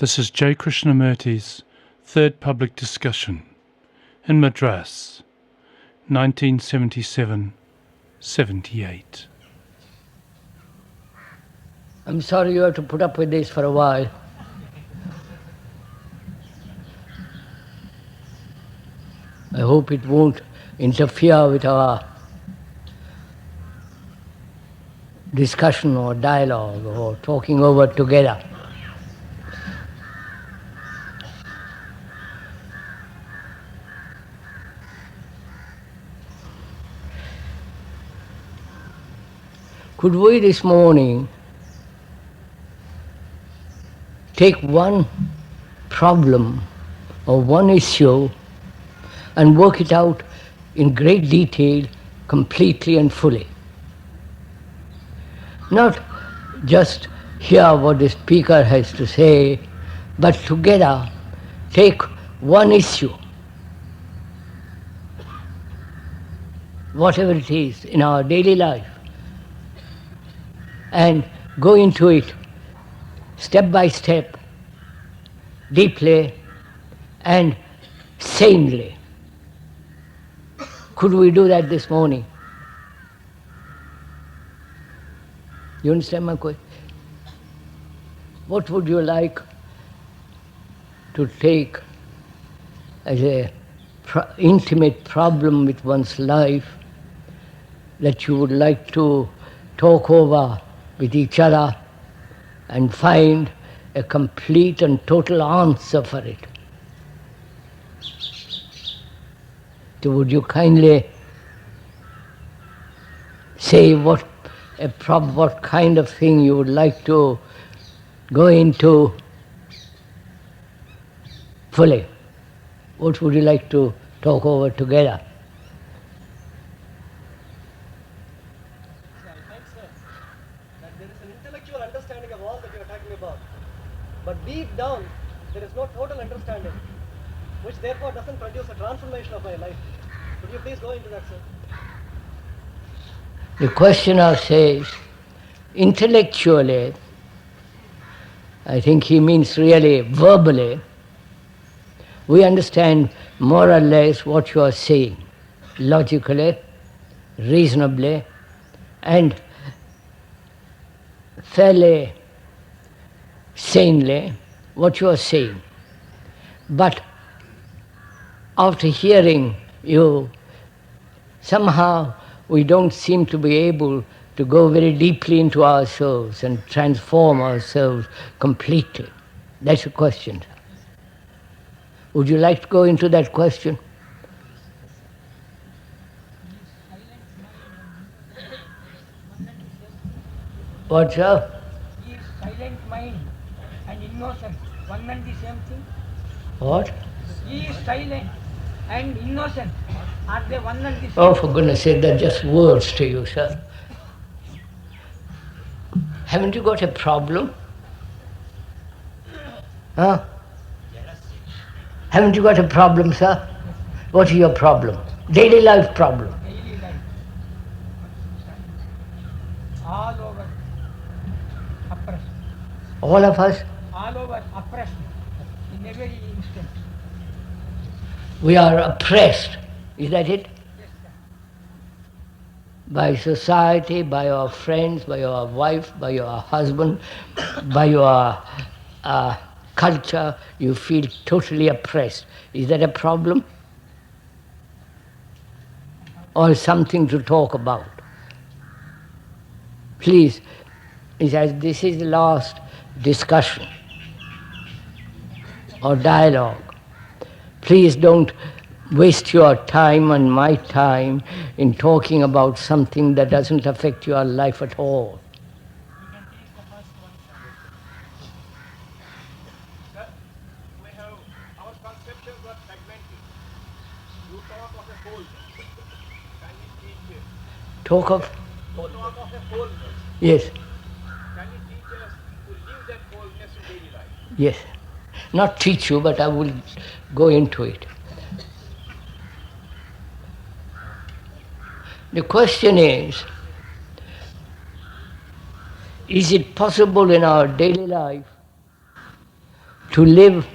This is J. Krishnamurti's third public discussion in Madras, 1977-78. I'm sorry you have to put up with this for a while. I hope it won't interfere with our discussion or dialogue or talking over together. Could we this morning take one problem or one issue and work it out in great detail, completely and fully? Not just hear what the speaker has to say, but together take one issue, whatever it is in our daily life, and go into it step by step, deeply and sanely. Could we do that this morning? You understand my question? What would you like to take as a intimate problem with one's life that you would like to talk over with each other and find a complete and total answer for it? So would you kindly say what kind of thing you would like to go into fully? What would you like to talk over together? I find, sir, that there is an intellectual understanding of all that you are talking about. But deep down, there is no total understanding, which therefore doesn't produce a transformation of my life. Could you please go into that, sir? The questioner says, intellectually, I think he means really verbally, we understand more or less what you are saying, logically, reasonably, and fairly sanely what you are saying. But after hearing you, somehow we don't seem to be able to go very deeply into ourselves and transform ourselves completely. That's the question. Would you like to go into that question? What, sir? Is silent mind and innocent one and the same thing? What? He is silent and innocent. Are they one and the same? Oh, for goodness sake, they're just words to you, sir. Haven't you got a problem? Huh? Haven't you got a problem, sir? What is your problem? Daily life problem. Daily life. All over oppressed. All of us, All over oppressed in every instant. we are oppressed. Is that it? Yes, sir. By society, by your friends, by your wife, by your husband, by your culture, you feel totally oppressed. Is that a problem? Or something to talk about? Please, this is the last discussion or dialogue. Please don't waste your time and my time in talking about something that doesn't affect your life at all. Sir, we have our conceptions are fragmented. You talk of a whole. Can you teach Talk of? you talk of a wholeness? Yes, Can you teach us to live that wholeness in daily life? yes. Not teach you, but I will go into it. The question is it possible in our daily life to live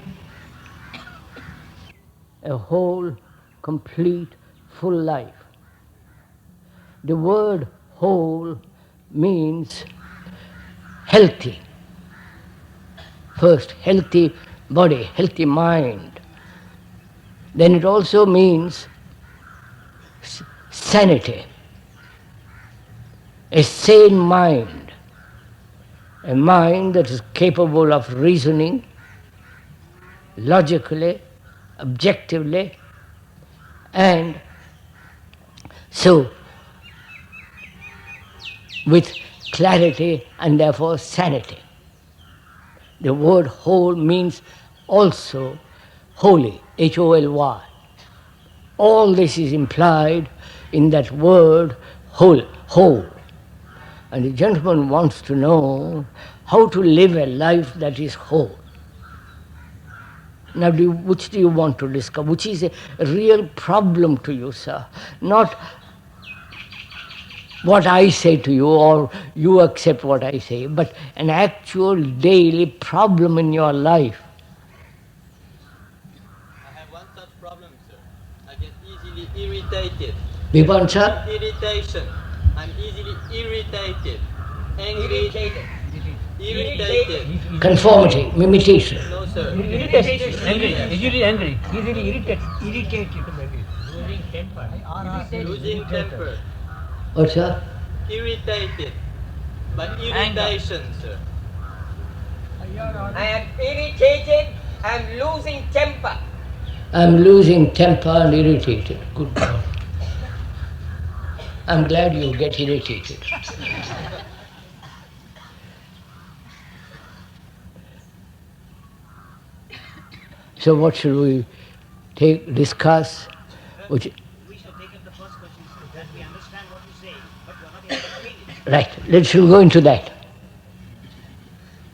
a whole, complete, full life. The word whole means healthy. First, healthy body, healthy mind. Then it also means sanity, a sane mind, a mind that is capable of reasoning logically, objectively, and so with clarity and therefore sanity. The word whole means also holy, H-O-L-Y. All this is implied in that word whole, whole. And the gentleman wants to know how to live a life that is whole. Now, which do you want to discover? Which is a real problem to you, sir? Not what I say to you or you accept what I say, but an actual daily problem in your life. I have one such problem, sir. I get easily irritated. Vipan, sir? Irritation. I'm easily irritated. Angry. Irritated. Conformity, imitation. No, sir. Irritation. Angry. Easily angry. Easily irritated. Irritated. Losing temper. Losing temper. What, sir? Irritated. But irritation, sir. I am irritated, I am losing temper. I'm losing temper and irritated. Good God. I'm glad you get irritated. So what should we discuss? We shall take up the first question, that we understand what you say, but we are not able to feel it. Right, let's go into that.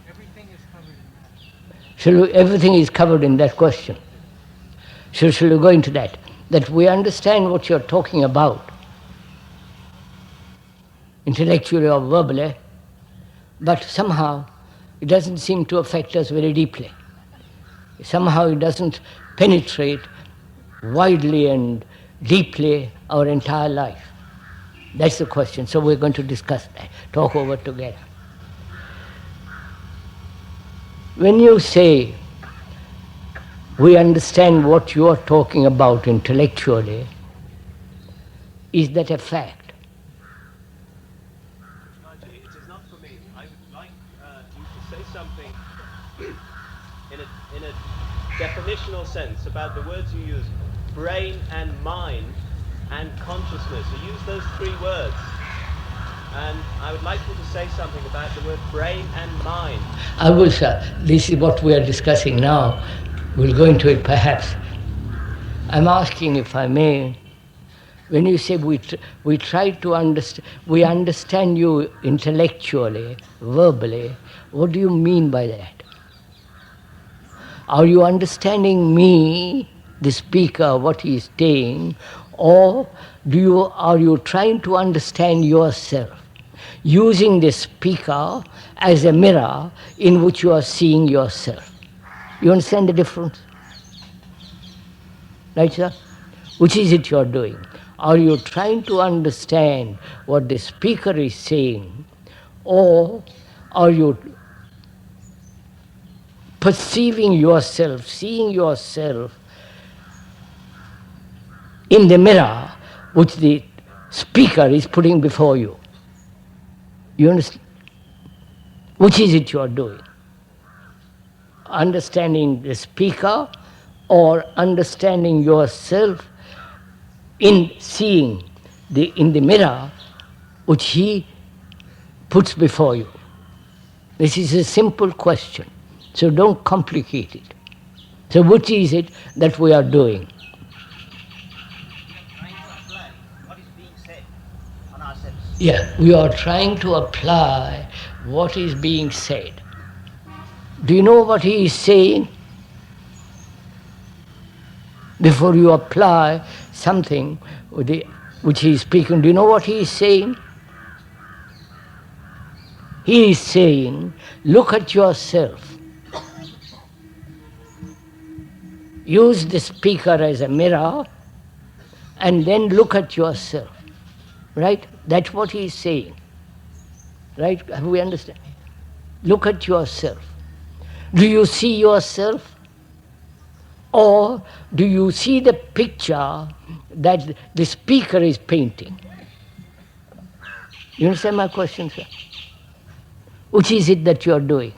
Everything is covered in that. Everything is covered in that question. So shall we go into that? That we understand what you're talking about, intellectually or verbally, but somehow it doesn't seem to affect us very deeply. Somehow it doesn't penetrate widely and deeply our entire life. That's the question. So we're going to discuss that, talk over together. When you say we understand what you are talking about intellectually, is that a fact? It is not for me. I would like you to say something in a definitional sense about the words you use, brain and mind and consciousness. You use those three words. And I would like you to say something about the word brain and mind. I will, sir. This is what we are discussing now. We'll go into it perhaps. I'm asking, if I may, when you say we try to understand, we understand you intellectually, verbally, what do you mean by that? Are you understanding me, the speaker, what he is saying, or are you trying to understand yourself, using the speaker as a mirror in which you are seeing yourself? You understand the difference? Right, sir? Which is it you're doing? Are you trying to understand what the speaker is saying, or are you perceiving yourself, seeing yourself in the mirror which the speaker is putting before you? You understand? Which is it you are doing? Understanding the speaker or understanding yourself in seeing in the mirror which he puts before you? This is a simple question, so don't complicate it. So which is it that we are doing? Trying to apply what is being said on ourselves. Yeah, we are trying to apply what is being said. Do you know what he is saying? Before you apply something which he is speaking, do you know what he is saying? He is saying, look at yourself. use the speaker as a mirror and then look at yourself. Right? That's what he is saying. Right? Have we understand? Look at yourself. Do you see yourself? Or do you see the picture that the speaker is painting? You understand my question, sir? Which is it that you are doing?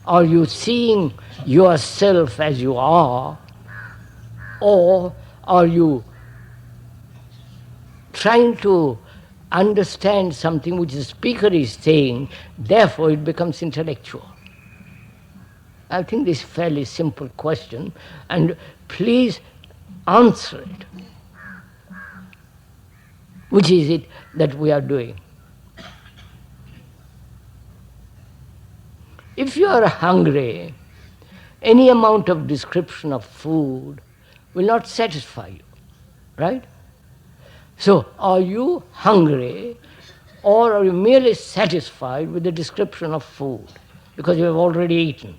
Are you seeing yourself as you are? Or are you trying to understand something which the speaker is saying, therefore it becomes intellectual? I think this is a fairly simple question, and please answer it. Which is it that we are doing? If you are hungry, any amount of description of food will not satisfy you, right? So, are you hungry, or are you merely satisfied with the description of food because you have already eaten?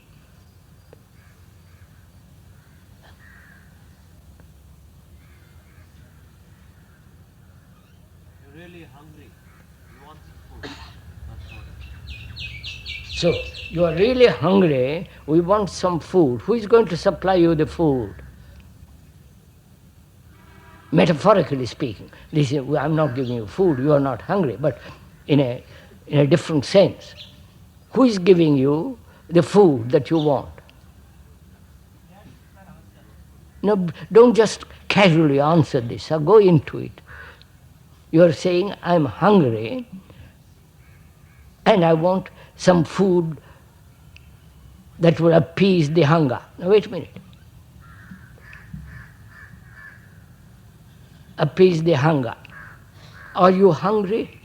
You're really hungry. You want some food. So, you are really hungry, we want some food. Who is going to supply you the food? Metaphorically speaking. Listen, I'm not giving you food, you are not hungry, but in a different sense. Who is giving you the food that you want? No, don't just casually answer this, or go into it. You are saying, I'm hungry and I want some food that will appease the hunger. Now wait a minute. Appease the hunger. Are you hungry?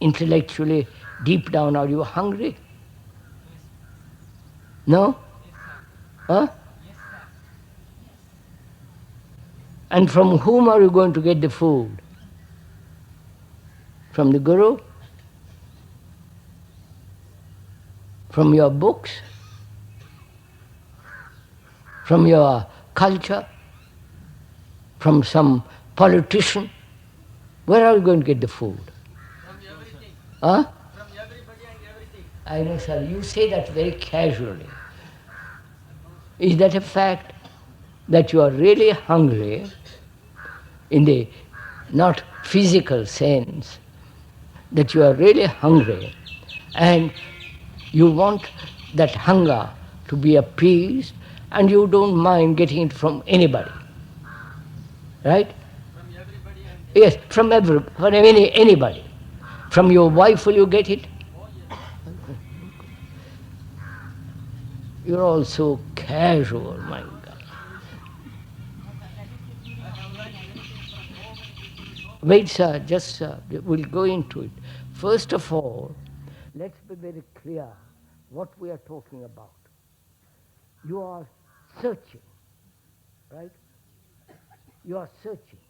Intellectually, deep down, are you hungry? No? Huh? And from whom are you going to get the food? From the Guru? From your books? From your culture? From some politician? Where are you going to get the food? From everything. Huh? From everybody and everything. I know, sir. You say that very casually. Is that a fact? That you are really hungry in the not physical sense, that you are really hungry and you want that hunger to be appeased and you don't mind getting it from anybody. Right? From everybody and Yes, from anybody. From your wife will you get it? You're all so casual, my God. Wait, sir, we'll go into it. First of all, let's be very clear what we are talking about. You are searching, right? You are searching.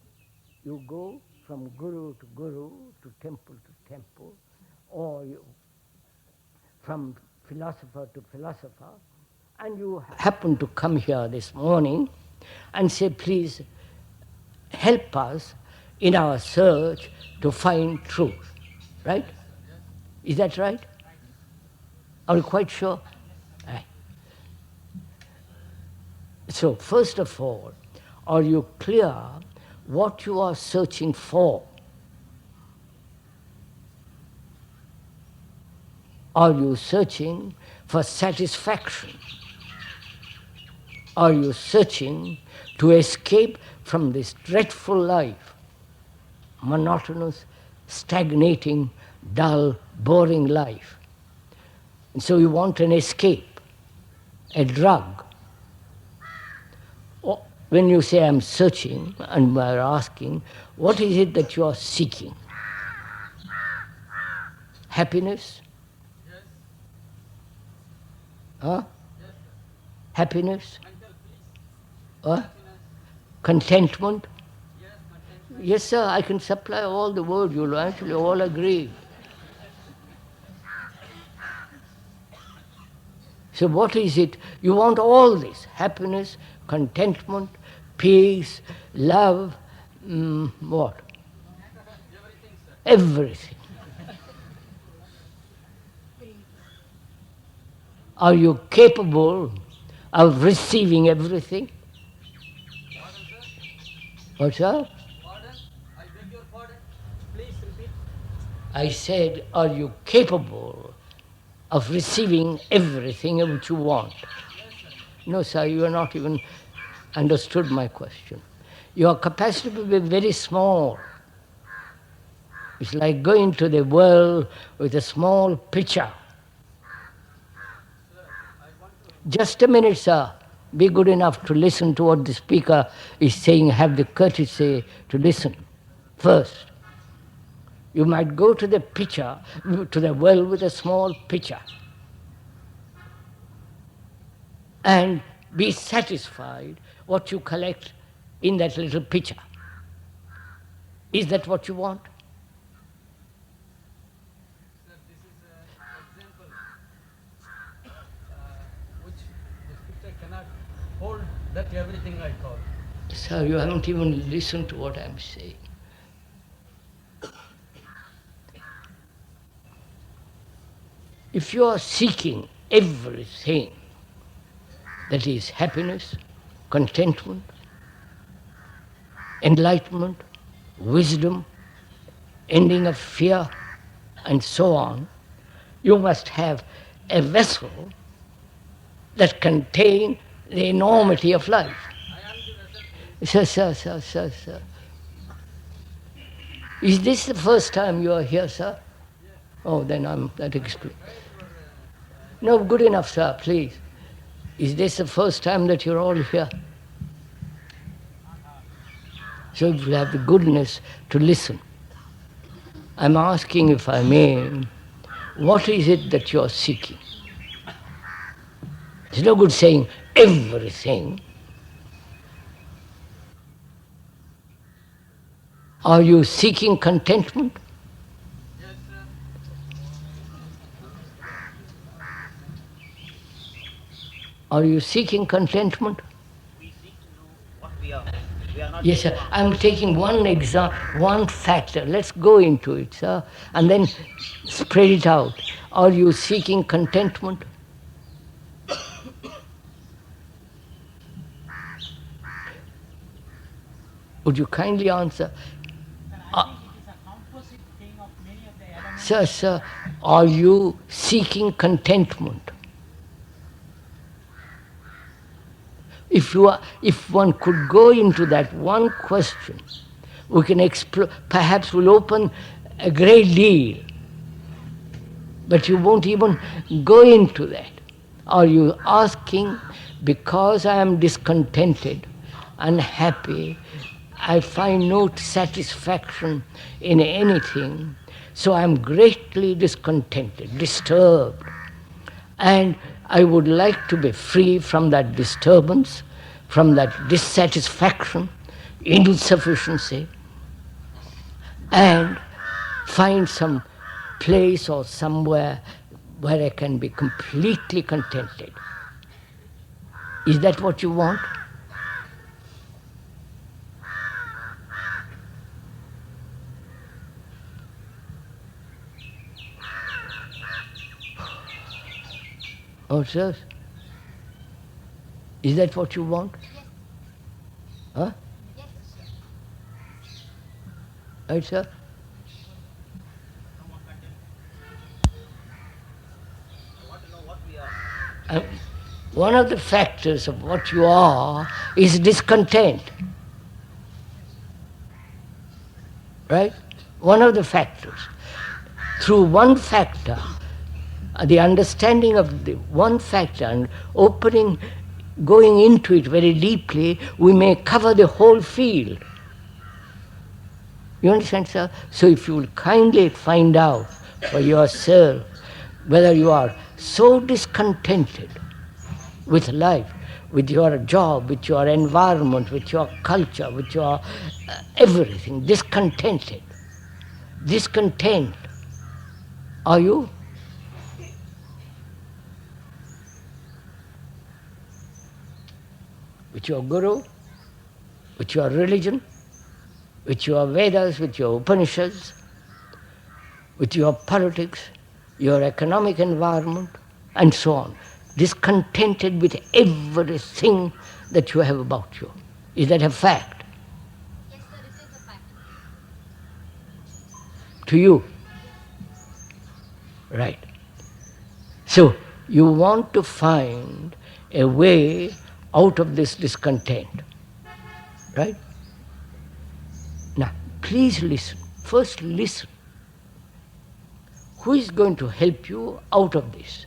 You go from guru, to temple, or from philosopher to philosopher, and you happen to come here this morning and say, please help us in our search to find truth. Right? Is that right? Are you quite sure? Right. So, first of all, are you clear what you are searching for? Are you searching for satisfaction? Are you searching to escape from this dreadful life? Monotonous, stagnating, dull, boring life. And so you want an escape, a drug. When you say I'm searching and we're asking, what is it that you are seeking? Happiness? yes, Huh? yes, Happiness? mental peace, Huh? happiness, Contentment? yes, contentment. Yes, sir, I can supply all the words. You'll actually all agree. So what is it? You want all this, happiness, contentment, peace, love, what? Everything. Are you capable of receiving everything? What's that? Pardon? I beg your pardon. Please repeat. I said, are you capable of receiving everything which you want? No, sir, you have not even understood my question. Your capacity will be very small. It's like going to the well with a small pitcher. Just a minute, sir. Be good enough to listen to what the speaker is saying. Have the courtesy to listen first. You might go to the pitcher, to the well with a small pitcher, and be satisfied what you collect in that little pitcher. Is that what you want? Sir, this is an example which the scripture cannot hold that everything I call. Sir, you haven't even listened to what I'm saying. If you are seeking everything that is happiness, contentment, enlightenment, wisdom, ending of fear, and so on, you must have a vessel that contains the enormity of life. Sir. Is this the first time you are here, sir? Oh, then that explains. No, good enough, sir, please. Is this the first time that you're all here? So you have the goodness to listen. I'm asking, if I may, what is it that you're seeking? It's no good saying everything. Are you seeking contentment? Yes, sir. Are you seeking contentment? We seek to know what we are. We are not. Yes, sir. I'm taking one factor. Let's go into it, sir, and then spread it out. Are you seeking contentment? Would you kindly answer? I think it is a composite thing of many of the elements. Sir, are you seeking contentment? If one could go into that one question, we can explore, perhaps we'll open a great deal. But you won't even go into that. Are you asking, because I am discontented, unhappy, I find no satisfaction in anything, so I am greatly discontented, disturbed, and I would like to be free from that disturbance, from that dissatisfaction, insufficiency, and find some place or somewhere where I can be completely contented. Is that what you want? Oh, sir? Is that what you want? Huh? Right, sir? I want to know what we are. One of the factors of what you are is discontent. Right? One of the factors. Through one factor, the understanding of the one factor and going into it very deeply, we may cover the whole field. You understand, sir? So if you will kindly find out for yourself whether you are so discontented with life, with your job, with your environment, with your culture, with your everything, discontented. Discontent. Are you? with your guru, with your religion, with your Vedas, with your Upanishads, with your politics, your economic environment, and so on. Discontented with everything that you have about you. Is that a fact? Yes, sir, it is a fact. To you? Right. So, you want to find a way out of this discontent. Right? Now, please listen. First listen. Who is going to help you out of this?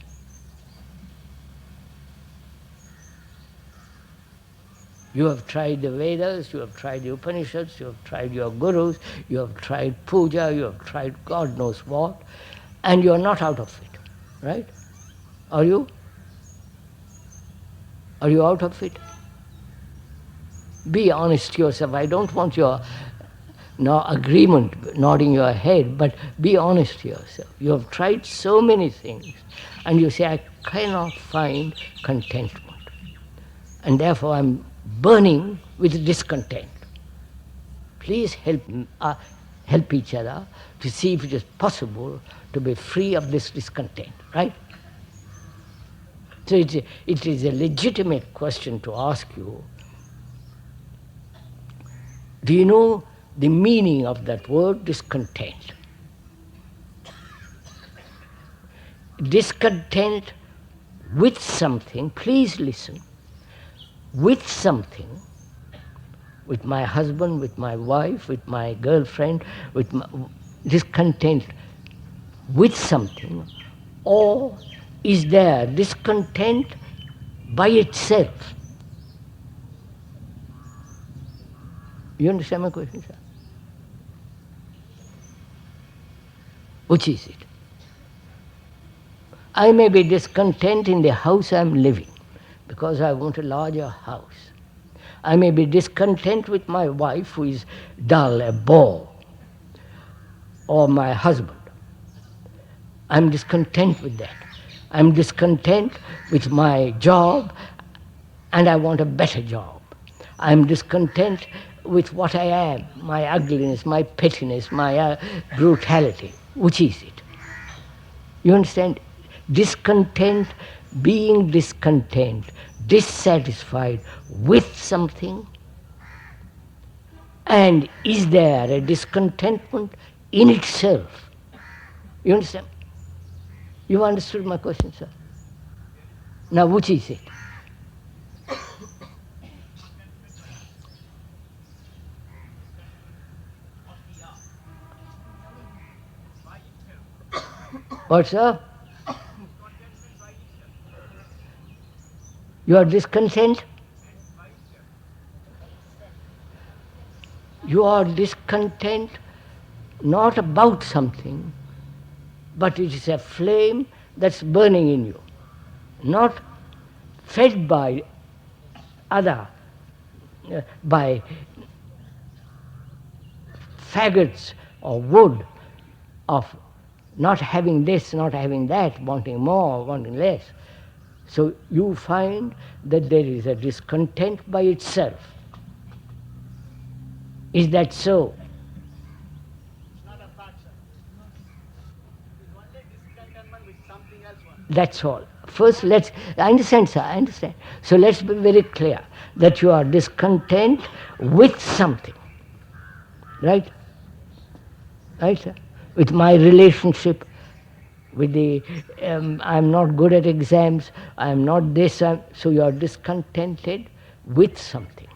You have tried the Vedas, you have tried the Upanishads, you have tried your gurus, you have tried puja, you have tried God knows what, and you are not out of it. Right? Are you? Are you out of it? Be honest to yourself. I don't want your agreement, nodding your head, but be honest to yourself. You have tried so many things, and you say, I cannot find contentment. And therefore I'm burning with discontent. Please help each other to see if it is possible to be free of this discontent, right? So it is a legitimate question to ask you, do you know the meaning of that word discontent? Discontent with something, please listen, with something, with my husband, with my wife, with my girlfriend, discontent with something, or is there discontent by itself? You understand my question, sir? Which is it? I may be discontent in the house I am living because I want a larger house. I may be discontent with my wife who is dull, a bore, or my husband. I'm discontent with that. I'm discontent with my job and I want a better job. I'm discontent with what I am, my ugliness, my pettiness, my brutality. Which is it? You understand? Discontent, being discontent, dissatisfied with something. And is there a discontentment in itself? You understand? You understood my question, sir? Now, which is it? What, sir? You are discontent? You are discontent not about something, but it is a flame that's burning in you, not fed by by faggots or wood of not having this, not having that, wanting more, wanting less. So you find that there is a discontent by itself. Is that so? It's not a fact, sir. It's only discontentment with something else. That's all. First, I understand, sir, I understand. So let's be very clear that you are discontent with something. Right? Right, sir? With my relationship, with I'm not good at exams, I'm not this, so you are discontented with something.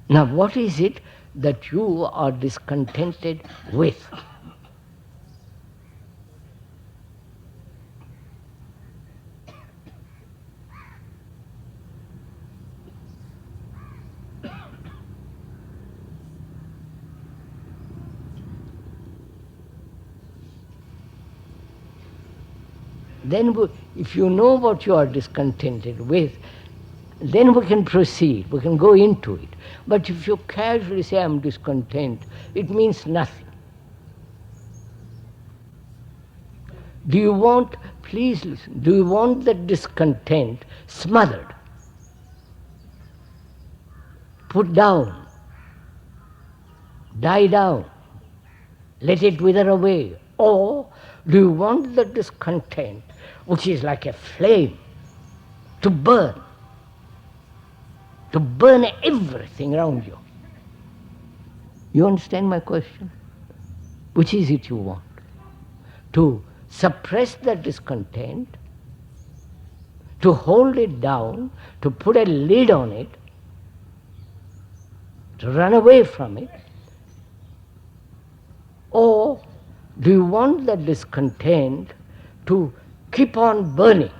Now, what is it that you are discontented with? Then, if you know what you are discontented with, then we can proceed, we can go into it. But if you casually say, I'm discontent, it means nothing. Do you want, please listen, do you want that discontent smothered? put down, die down, let it wither away? Or do you want the discontent, which is like a flame, to burn everything around you? You understand my question? Which is it you want? To suppress the discontent, to hold it down, to put a lid on it, to run away from it? Or do you want the discontent to keep on burning?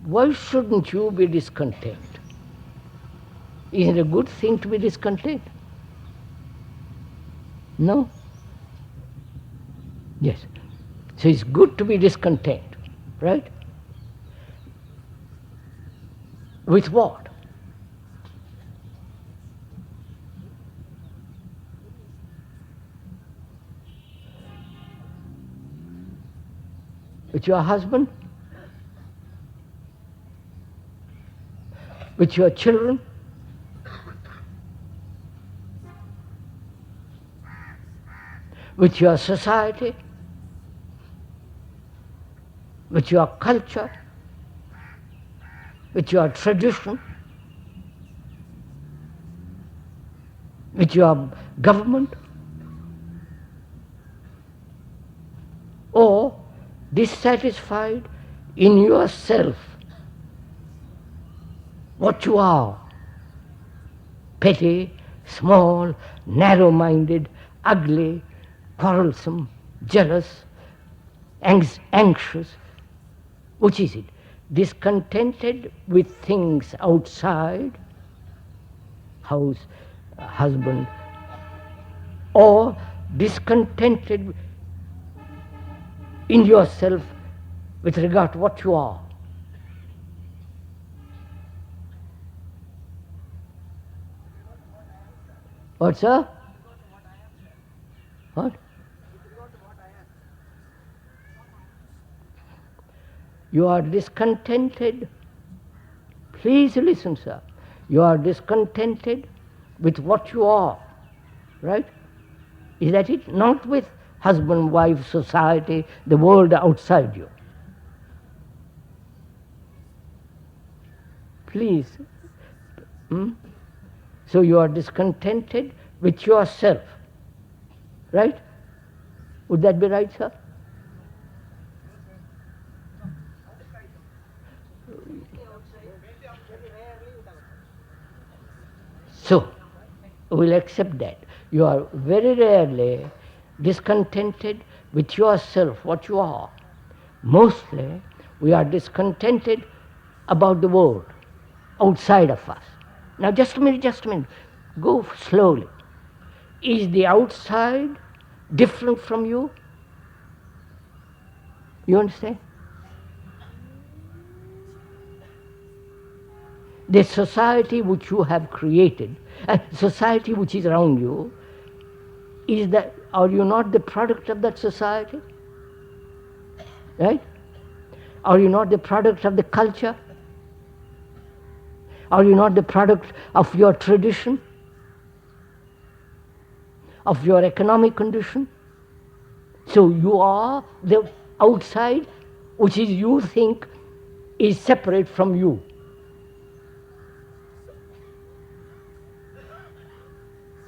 Why shouldn't you be discontent? Isn't it a good thing to be discontent? No? Yes. So it's good to be discontent, right? With what? With your husband? With your children? With your society? With your culture? With your tradition? With your government? Or dissatisfied in yourself, what you are, petty, small, narrow-minded, ugly, quarrelsome, jealous, anxious? Which is it? Discontented with things outside, house, husband, or discontented in yourself with regard to what you are? What, sir? What? You are discontented. Please listen, sir. You are discontented with what you are, right? Is that it? Not with husband, wife, society, the world outside you. Please. So you are discontented with yourself, right? Would that be right, sir? So, we'll accept that. You are very rarely discontented with yourself, what you are. Mostly, we are discontented about the world, outside of us. Now, just a minute. Go slowly. Is the outside different from you? You understand? The society which you have created, society which is around you, are you not the product of that society? Right? Are you not the product of the culture? Are you not the product of your tradition? Of your economic condition? So you are the outside, which is you think is separate from you.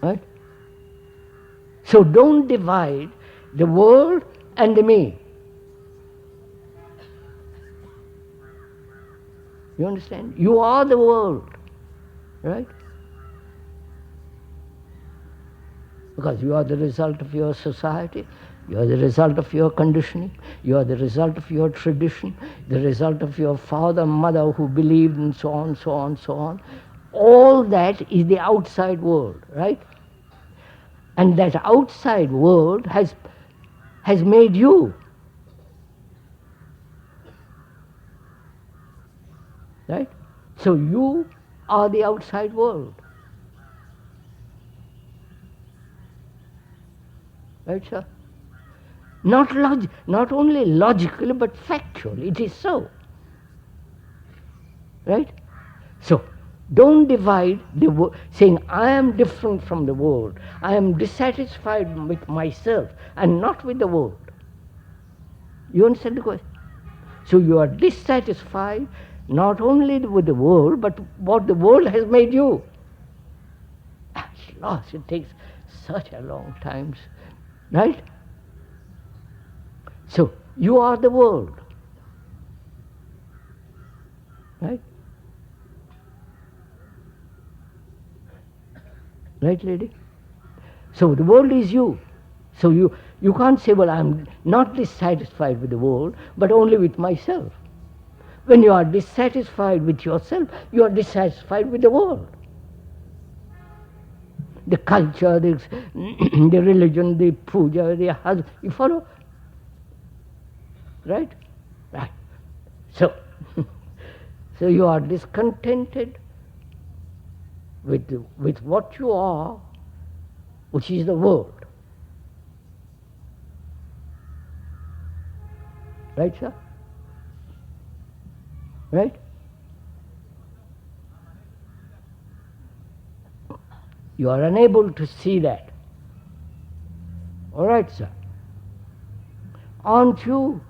Right? So don't divide the world and the me. You understand? You are the world, right? Because you are the result of your society, you are the result of your conditioning, you are the result of your tradition, the result of your father, mother who believed, and so on, so on, so on. All that is the outside world, right? And that outside world has made you. Right? So you are the outside world. Right, sir? Not only logically, but factually. It is so. Right? So, don't divide the world, saying, I am different from the world. I am dissatisfied with myself and not with the world. You understand the question? So you are dissatisfied not only with the world, but what the world has made you. At last, it takes such a long time, right? So, you are the world, right? Right, lady? So, the world is you. So, you can't say, well, I'm not dissatisfied with the world, but only with myself. When you are dissatisfied with yourself, you are dissatisfied with the world. The culture, the religion, the puja, the husband, you follow? Right? Right. So, so you are discontented with what you are, which is the world. Right, sir? Right? You are unable to see that. All right, sir. Aren't you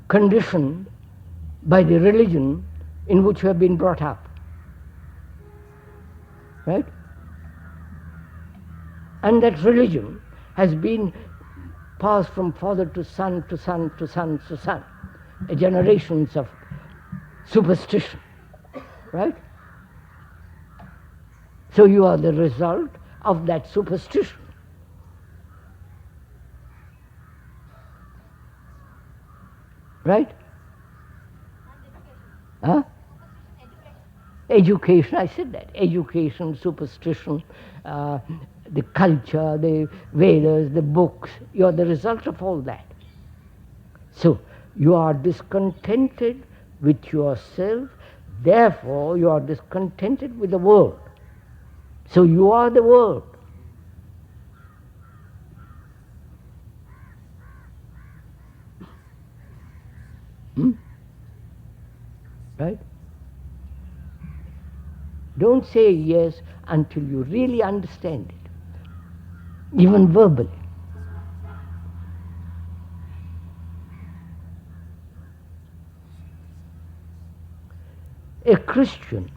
conditioned by the religion in which you have been brought up? Right? And that religion has been passed from father to son to son to son to son. Generations of superstition. Right? So you are the result of that superstition. Right? Huh? Education, I said that. Education, superstition, the culture, the Vedas, the books, you are the result of all that. So, you are discontented with yourself, therefore you are discontented with the world. So you are the world. Right? Don't say yes until you really understand it, even verbally. A Christian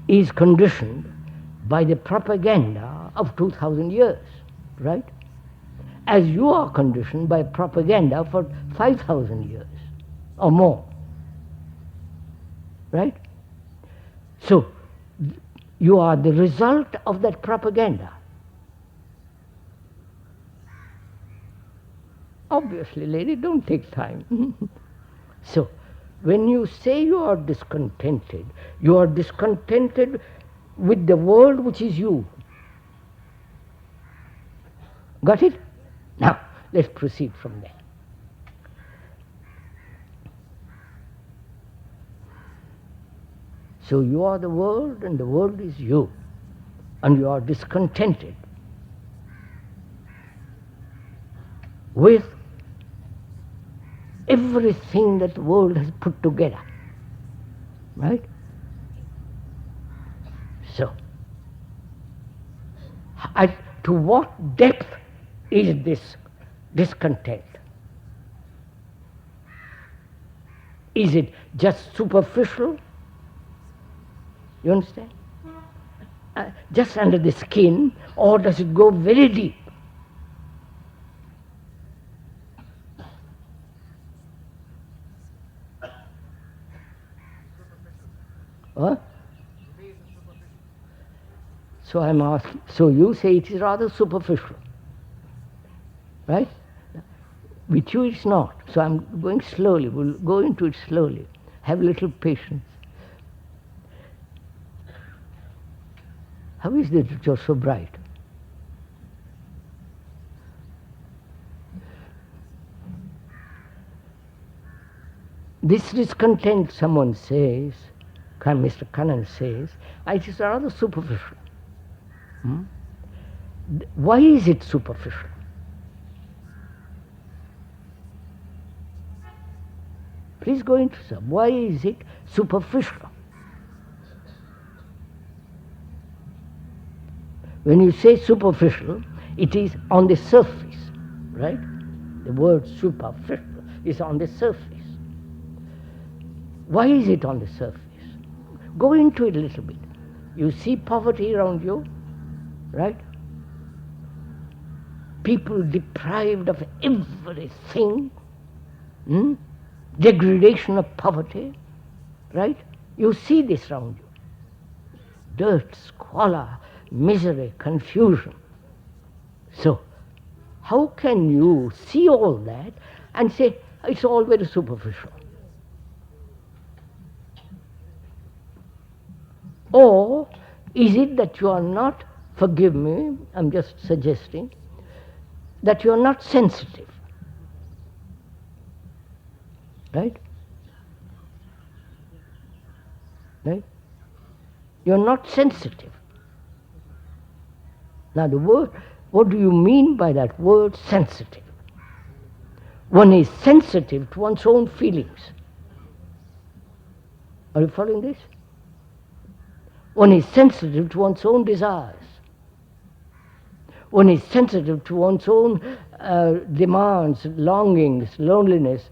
is conditioned by the propaganda of 2000 years, right? As you are conditioned by propaganda for 5,000 years or more, right? So, you are the result of that propaganda. Obviously, lady, don't take time. So, when you say you are discontented with the world which is you. Got it? Now, let's proceed from there. So you are the world and the world is you, and you are discontented with everything that the world has put together, right? So, to what depth is this discontent? Is it just superficial? You understand? Just under the skin, or does it go very deep? What? So I'm asking, so you say it is rather superficial, right? With you it's not. So I'm going slowly, we'll go into it slowly. Have a little patience. How is it that you're so bright? This discontent, someone says, Mr. Kannan says, it is rather superficial. Why is it superficial? Please go into some. Why is it superficial? When you say superficial, it is on the surface, right? The word superficial is on the surface. Why is it on the surface? Go into it a little bit. You see poverty around you, right? People deprived of everything, degradation of poverty, right? You see this around you. Dirt, squalor, misery, confusion. So, how can you see all that and say it's all very superficial? Or is it that you are not, forgive me, I'm just suggesting, that you are not sensitive? Right? Right? You are not sensitive. Now the word, what do you mean by that word sensitive? One is sensitive to one's own feelings. Are you following this? One is sensitive to one's own desires. One is sensitive to one's own demands, longings, loneliness,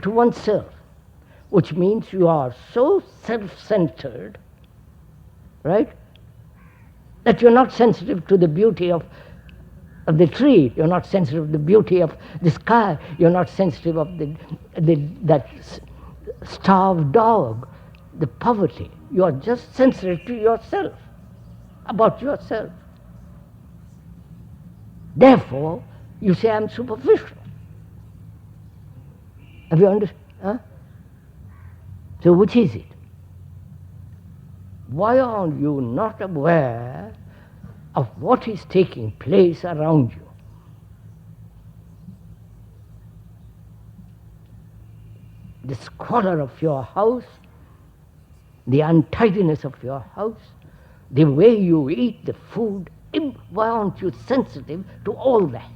to oneself, which means you are so self-centered, right, that you're not sensitive to the beauty of the tree, you're not sensitive to the beauty of the sky, you're not sensitive of that starved dog, the poverty. You are just sensitive to yourself, about yourself. Therefore, you say, I'm superficial. Have you understood? Huh? So which is it? Why are you not aware of what is taking place around you? The squalor of your house, the untidiness of your house, the way you eat the food, why aren't you sensitive to all that?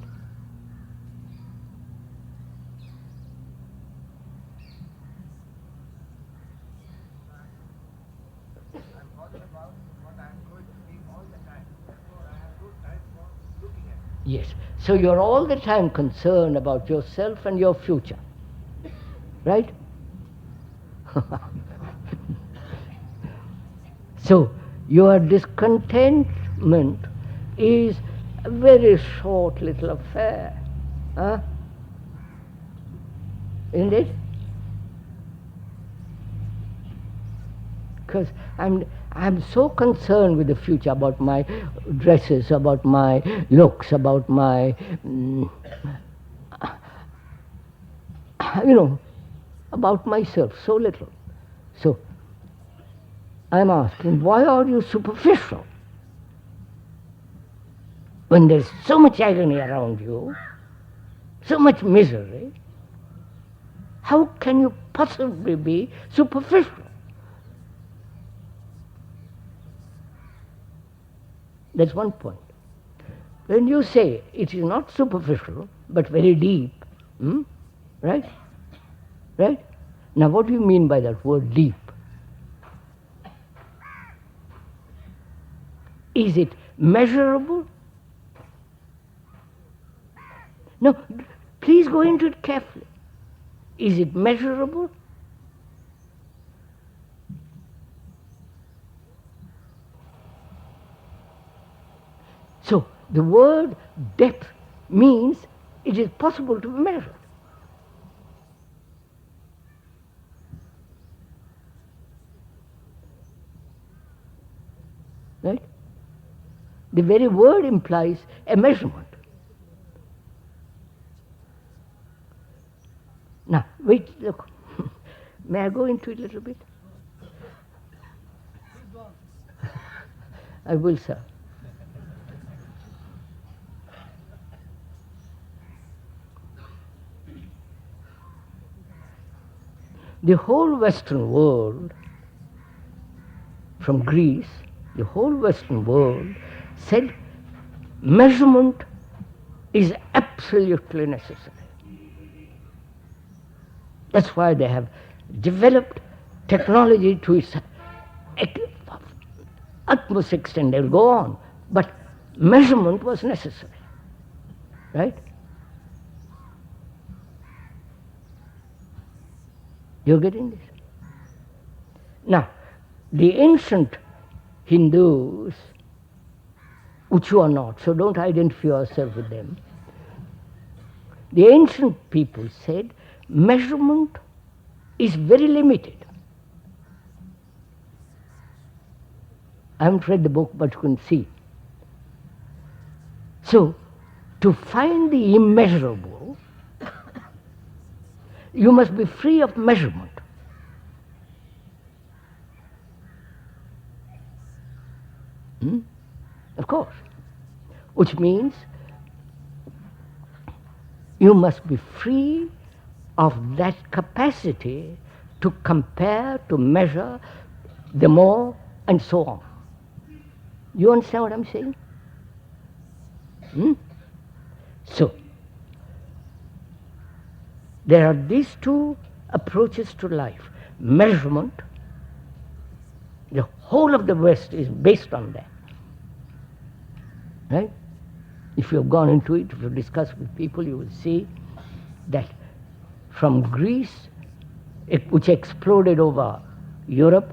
I'm bothered about what I'm going to see all the time. Therefore, I have no time for looking at it. Yes. So you're all the time concerned about yourself and your future. Right? So your discontentment is a very short little affair. Huh? Isn't it? Because I'm so concerned with the future, about my dresses, about my looks, about my, about myself, so little. So I'm asking, why are you superficial? When there's so much agony around you, so much misery, how can you possibly be superficial? That's one point. When you say it is not superficial, but very deep, right? Right? Now what do you mean by that word deep? Is it measurable? No, please go into it carefully. Is it measurable? So the word depth means it is possible to be measured. Right? The very word implies a measurement. Now, wait, look. May I go into it a little bit? I will, sir. The whole Western world, from Greece, the whole Western world said measurement is absolutely necessary. That's why they have developed technology to its utmost extent. They will go on. But measurement was necessary. Right? You're getting this? Now, the ancient Hindus, which you are not, so don't identify yourself with them. The ancient people said measurement is very limited. I haven't read the book, but you can see. So, to find the immeasurable, you must be free of measurement. Of course. Which means you must be free of that capacity to compare, to measure, the more, and so on. You understand what I'm saying? So, there are these two approaches to life. Measurement, the whole of the West is based on that. Right? If you have gone into it, if you discuss with people, you will see that from Greece, which exploded over Europe,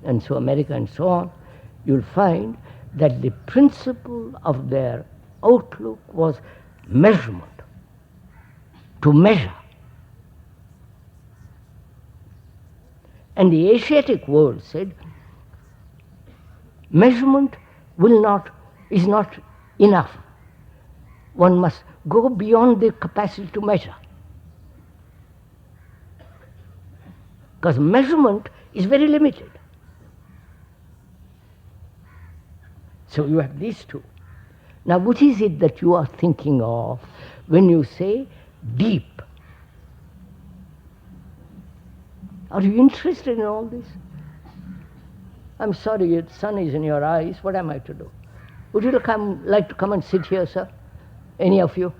and so America and so on, you'll find that the principle of their outlook was measurement, to measure. And the Asiatic world said, measurement is not enough. One must go beyond the capacity to measure. Because measurement is very limited. So you have these two. Now, what is it that you are thinking of when you say deep? Are you interested in all this? I'm sorry, the sun is in your eyes. What am I to do? Would you like to come and sit here, sir? Any of you?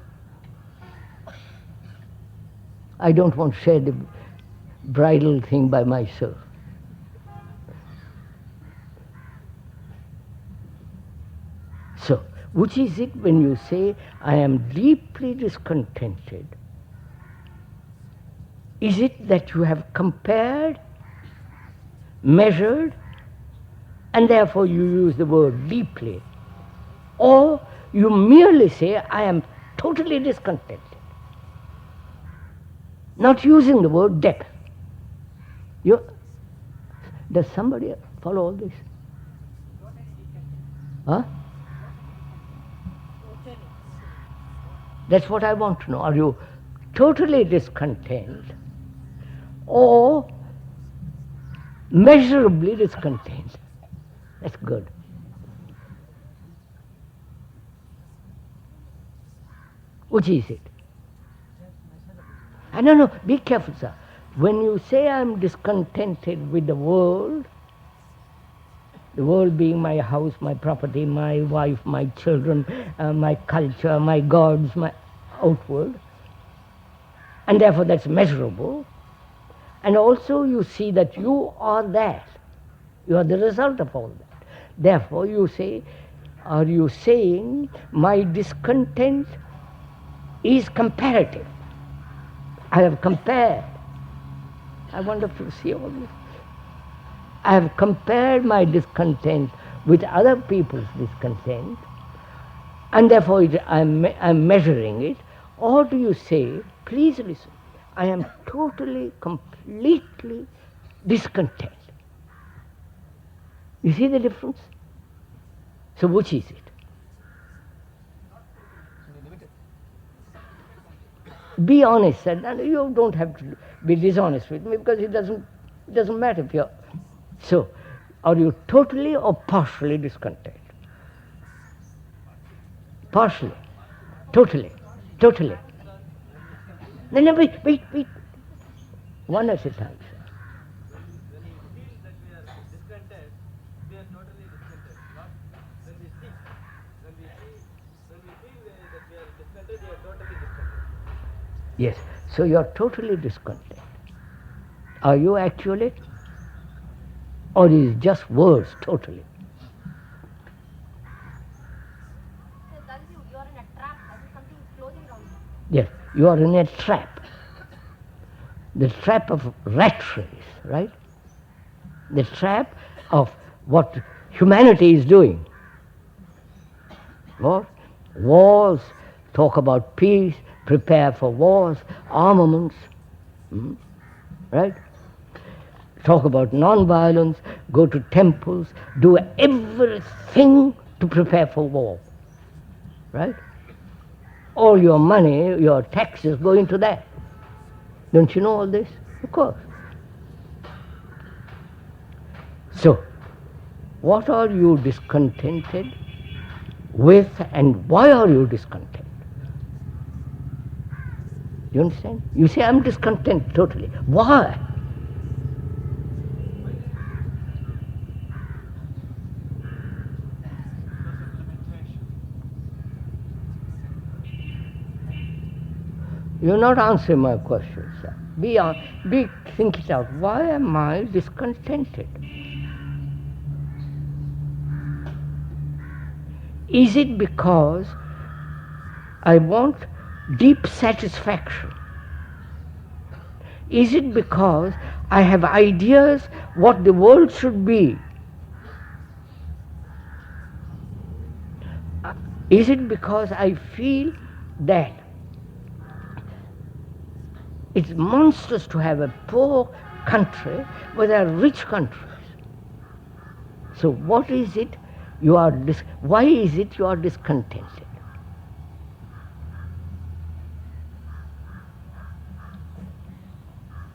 I don't want to share the bridal thing by myself. So, which is it when you say, I am deeply discontented? Is it that you have compared, measured, and therefore you use the word deeply? Or you merely say, I am totally discontented, not using the word depth. Does somebody follow all this? Huh? That's what I want to know. Are you totally discontent or measurably discontent? That's good. Which is it? No, be careful, sir. When you say I'm discontented with the world being my house, my property, my wife, my children, my culture, my gods, my outward, and therefore that's measurable, and also you see that you are that. You are the result of all that. Therefore you say, are you saying my discontent is comparative? I have compared. I wonder if you see all this. I have compared my discontent with other people's discontent, and therefore I'm measuring it. Or do you say, please listen, I am totally, completely discontent? You see the difference? So which is it? Be honest, and you don't have to be dishonest with me, because it doesn't matter if you're. So, are you totally or partially discontent? Partially, totally. No, wait. One at a time, sir. When we feel that we are discontent, we are totally discontent. When we see Yes. So you are totally discontent. Are you actually? Or is it just words totally? So that is you are in a trap. That is something closing around you. Yes. You are in a trap. The trap of rat race, right? The trap of what humanity is doing. What? Wars, talk about peace, prepare for wars, armaments, right? Talk about non-violence, go to temples, do everything to prepare for war, right? All your money, your taxes go into that. Don't you know all this? Of course. So, what are you discontented with and why are you discontent? You understand? You say, I'm discontent totally. Why? You're not answering my question, sir. Think it out. Why am I discontented? Is it because I want deep satisfaction? Is it because I have ideas what the world should be? Is it because I feel that it's monstrous to have a poor country where there are rich countries? So what is it you are why is it you are discontented?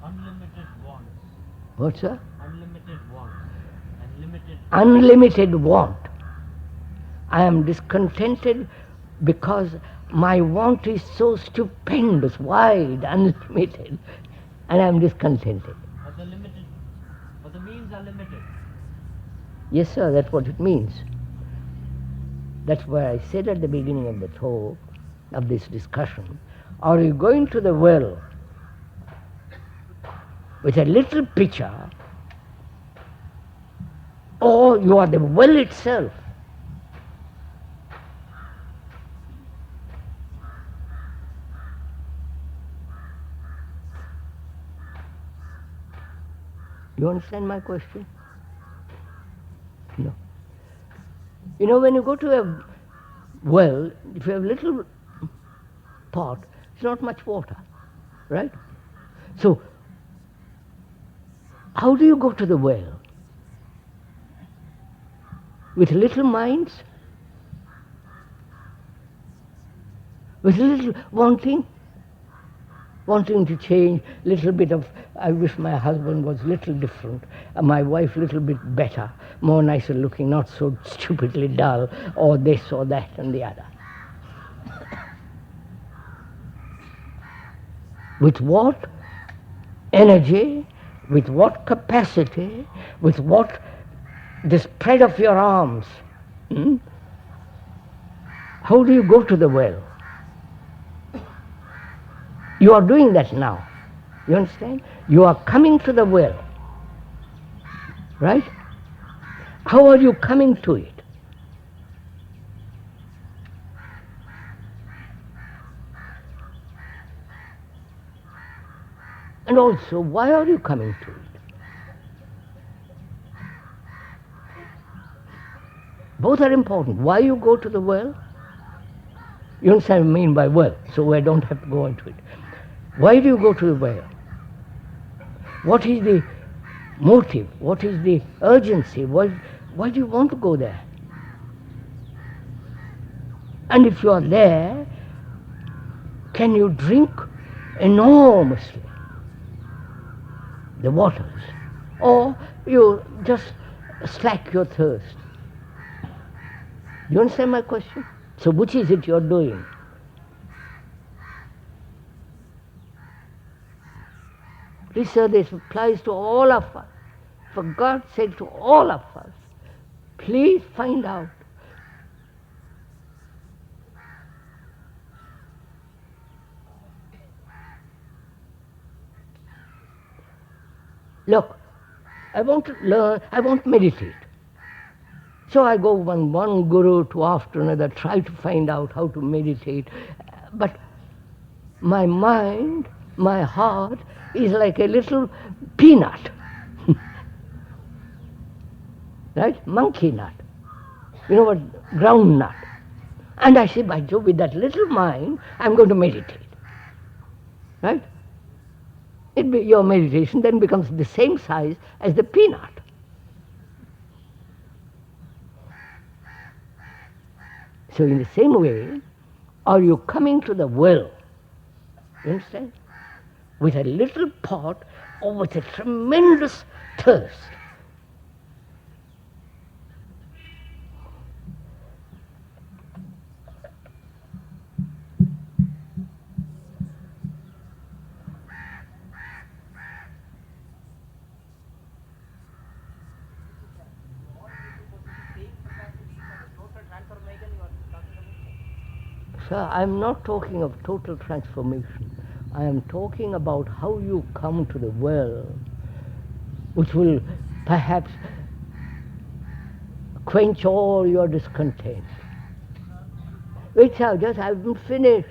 Unlimited wants. What's that? Unlimited wants. And limited. Unlimited want. I am discontented because my want is so stupendous, wide, unlimited, and I am discontented. But the limited, but the means are limited. Yes, sir, that's what it means. That's why I said at the beginning of the talk, of this discussion, are you going to the well with a little pitcher, or you are the well itself? You understand my question? No. You know, when you go to a well, if you have a little pot, it's not much water, right? So, how do you go to the well? With little minds? With little wanting to change, little bit of, I wish my husband was little different, my wife little bit better, more nicer looking, not so stupidly dull, or this or that and the other. With what energy, with what capacity, with what the spread of your arms? How do you go to the well? You are doing that now. You understand? You are coming to the well. Right? How are you coming to it? And also, why are you coming to it? Both are important. Why you go to the well? You understand what I mean by well, so I don't have to go into it. Why do you go to the well? What is the motive? What is the urgency? Why do you want to go there? And if you are there, can you drink enormously the waters? Or you just slack your thirst? You understand my question? So which is it you're doing? Please, sir, this applies to all of us. For God's sake, to all of us. Please find out. Look, I want to learn, I want to meditate. So I go one guru to after another, try to find out how to meditate. But my mind, my heart is like a little peanut. Right? Monkey nut. You know what? Ground nut. And I say, by Jove, with that little mind, I'm going to meditate. Right? Your meditation then becomes the same size as the peanut. So in the same way, are you coming to the well, you understand, with a little pot or with a tremendous thirst? Sir, I'm not talking of total transformation. I am talking about how you come to the well, which will perhaps quench all your discontent. Wait, sir, just I haven't finished.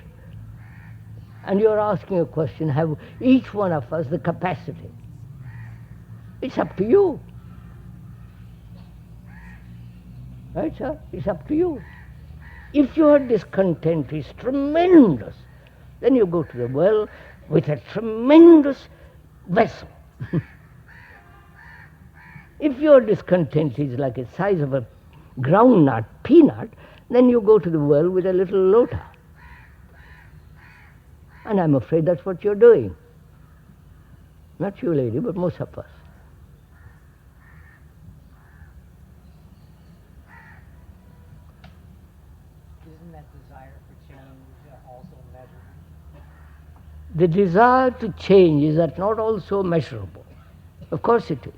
And you're asking a question, have each one of us the capacity? It's up to you. Right, sir? It's up to you. If your discontent is tremendous, then you go to the well with a tremendous vessel. If your discontent is like the size of a groundnut, peanut, then you go to the well with a little lota. And I'm afraid that's what you're doing. Not you, lady, but most of us. Isn't that desire for change also measurable? The desire to change, is that not also measurable? Of course it is.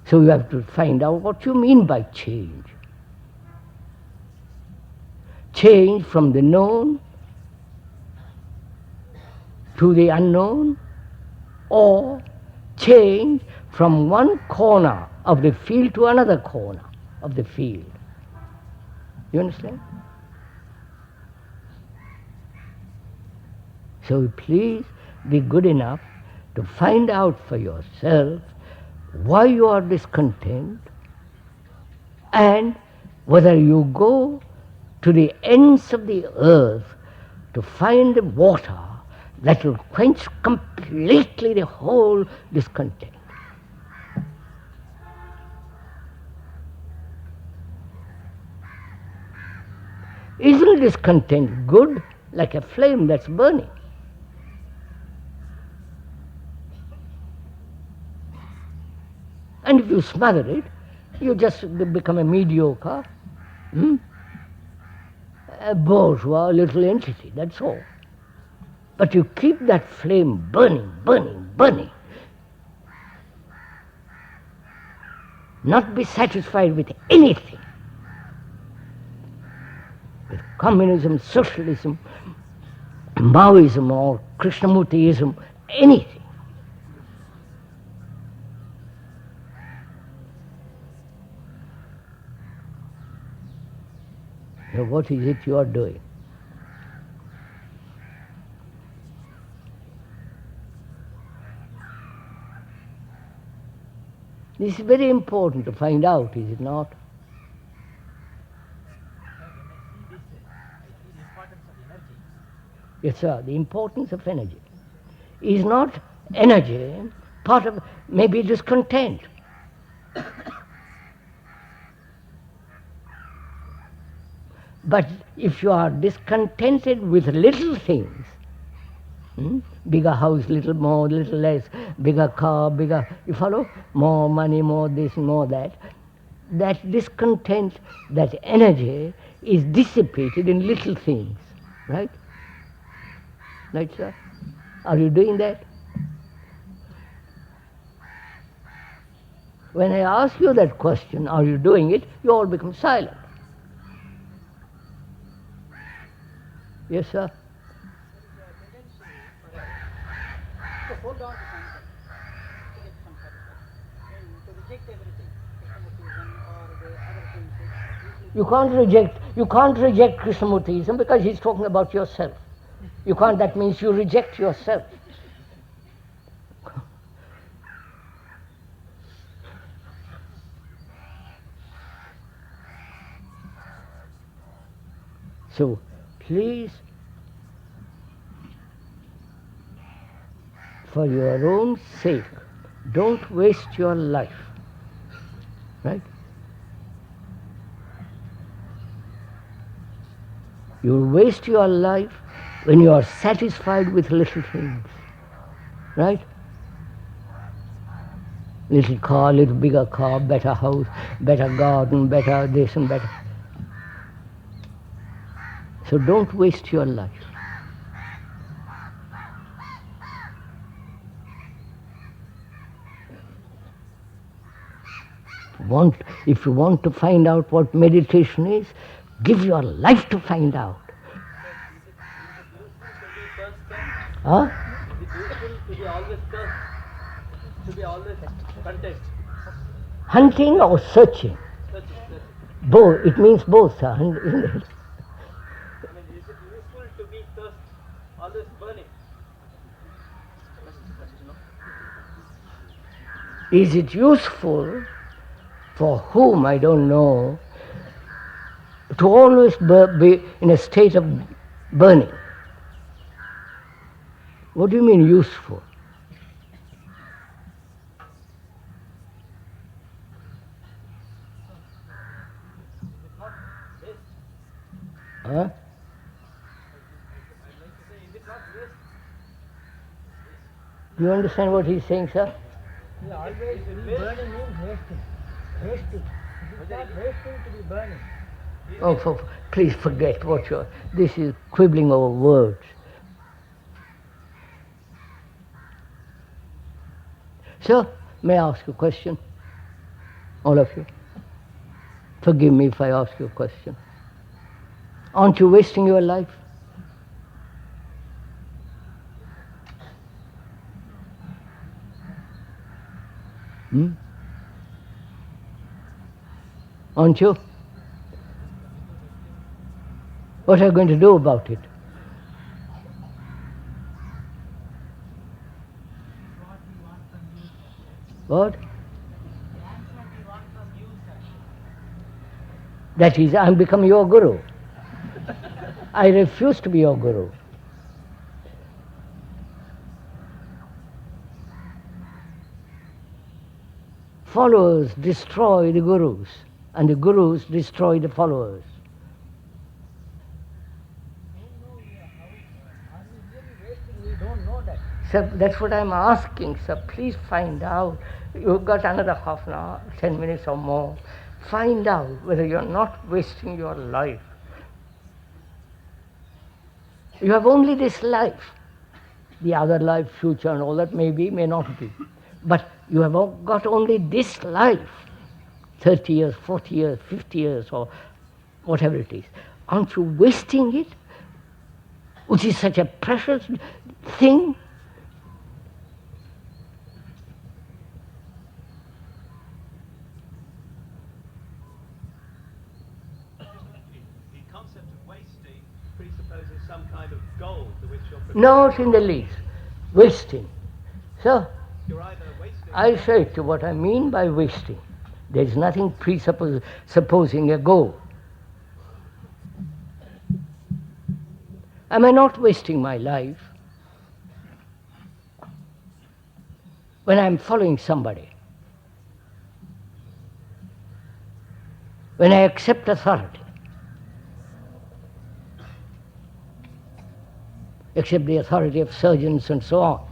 So you have to find out what you mean by change. Change from the known to the unknown, or change from one corner of the field to another corner of the field. You understand? So please be good enough to find out for yourself why you are discontent and whether you go to the ends of the earth to find the water that will quench completely the whole discontent. Isn't discontent good, like a flame that's burning? And if you smother it, you just become a mediocre, a bourgeois little entity, that's all. But you keep that flame burning, burning, burning. Not be satisfied with anything. With communism, socialism, Maoism or Krishnamurtiism, anything. Now what is it you are doing? This is very important to find out, is it not? Yes, sir, the importance of energy. Is not energy part of maybe discontent? But if you are discontented with little things, bigger house, little more, little less, bigger car, bigger, you follow? More money, more this, more that. That discontent, that energy is dissipated in little things, right? Right, sir? Are you doing that? When I ask you that question, are you doing it, you all become silent. Yes, sir? So hold on to something. You can't reject Krishnamurtiism because he's talking about yourself. You can't, that means you reject yourself. So, please, for your own sake, don't waste your life. Right? You'll waste your life when you are satisfied with little things. Right? Little car, little bigger car, better house, better garden, better this and better. So don't waste your life. If you want to find out what meditation is, give your life to find out. Huh? Is it useful to be always thirst? To be always content? Hunting or searching? Searching. Both. It means both, sir. I mean, is it useful to be thirst, always burning? Is it useful, for whom I don't know, to always be in a state of burning? What do you mean useful? Huh? Do you understand what he's saying, sir? Yeah, always burning means wasting. Wasting. It is not wasting to be burning. Oh, please forget what you're... This is quibbling over words. Sir, may I ask you a question? All of you. Forgive me if I ask you a question. Aren't you wasting your life? Aren't you? What are you going to do about it? What? That is, I'm becoming your guru. I refuse to be your guru. Followers destroy the gurus, and the gurus destroy the followers. We don't know that. Sir, that's what I'm asking, sir. Please find out. You've got another half an hour, 10 minutes or more. Find out whether you're not wasting your life. You have only this life. The other life, future and all that may be, may not be. But you have got only this life. 30 years, 40 years, 50 years or whatever it is. Aren't you wasting it? Which is such a precious thing. The concept of wasting presupposes some kind of goal to which you're Not in the least. Wasting. So, you're either wasting. I'll say to you what I mean by wasting. There is nothing presupposing a goal. Am I not wasting my life when I'm following somebody? When I accept authority? Accept the authority of surgeons and so on.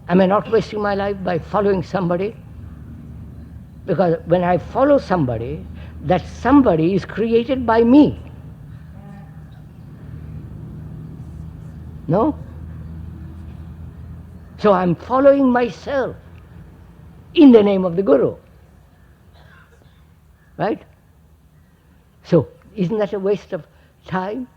Am I not wasting my life by following somebody? Because when I follow somebody, that somebody is created by me. No? So I'm following myself in the name of the Guru. Right? So, isn't that a waste of time?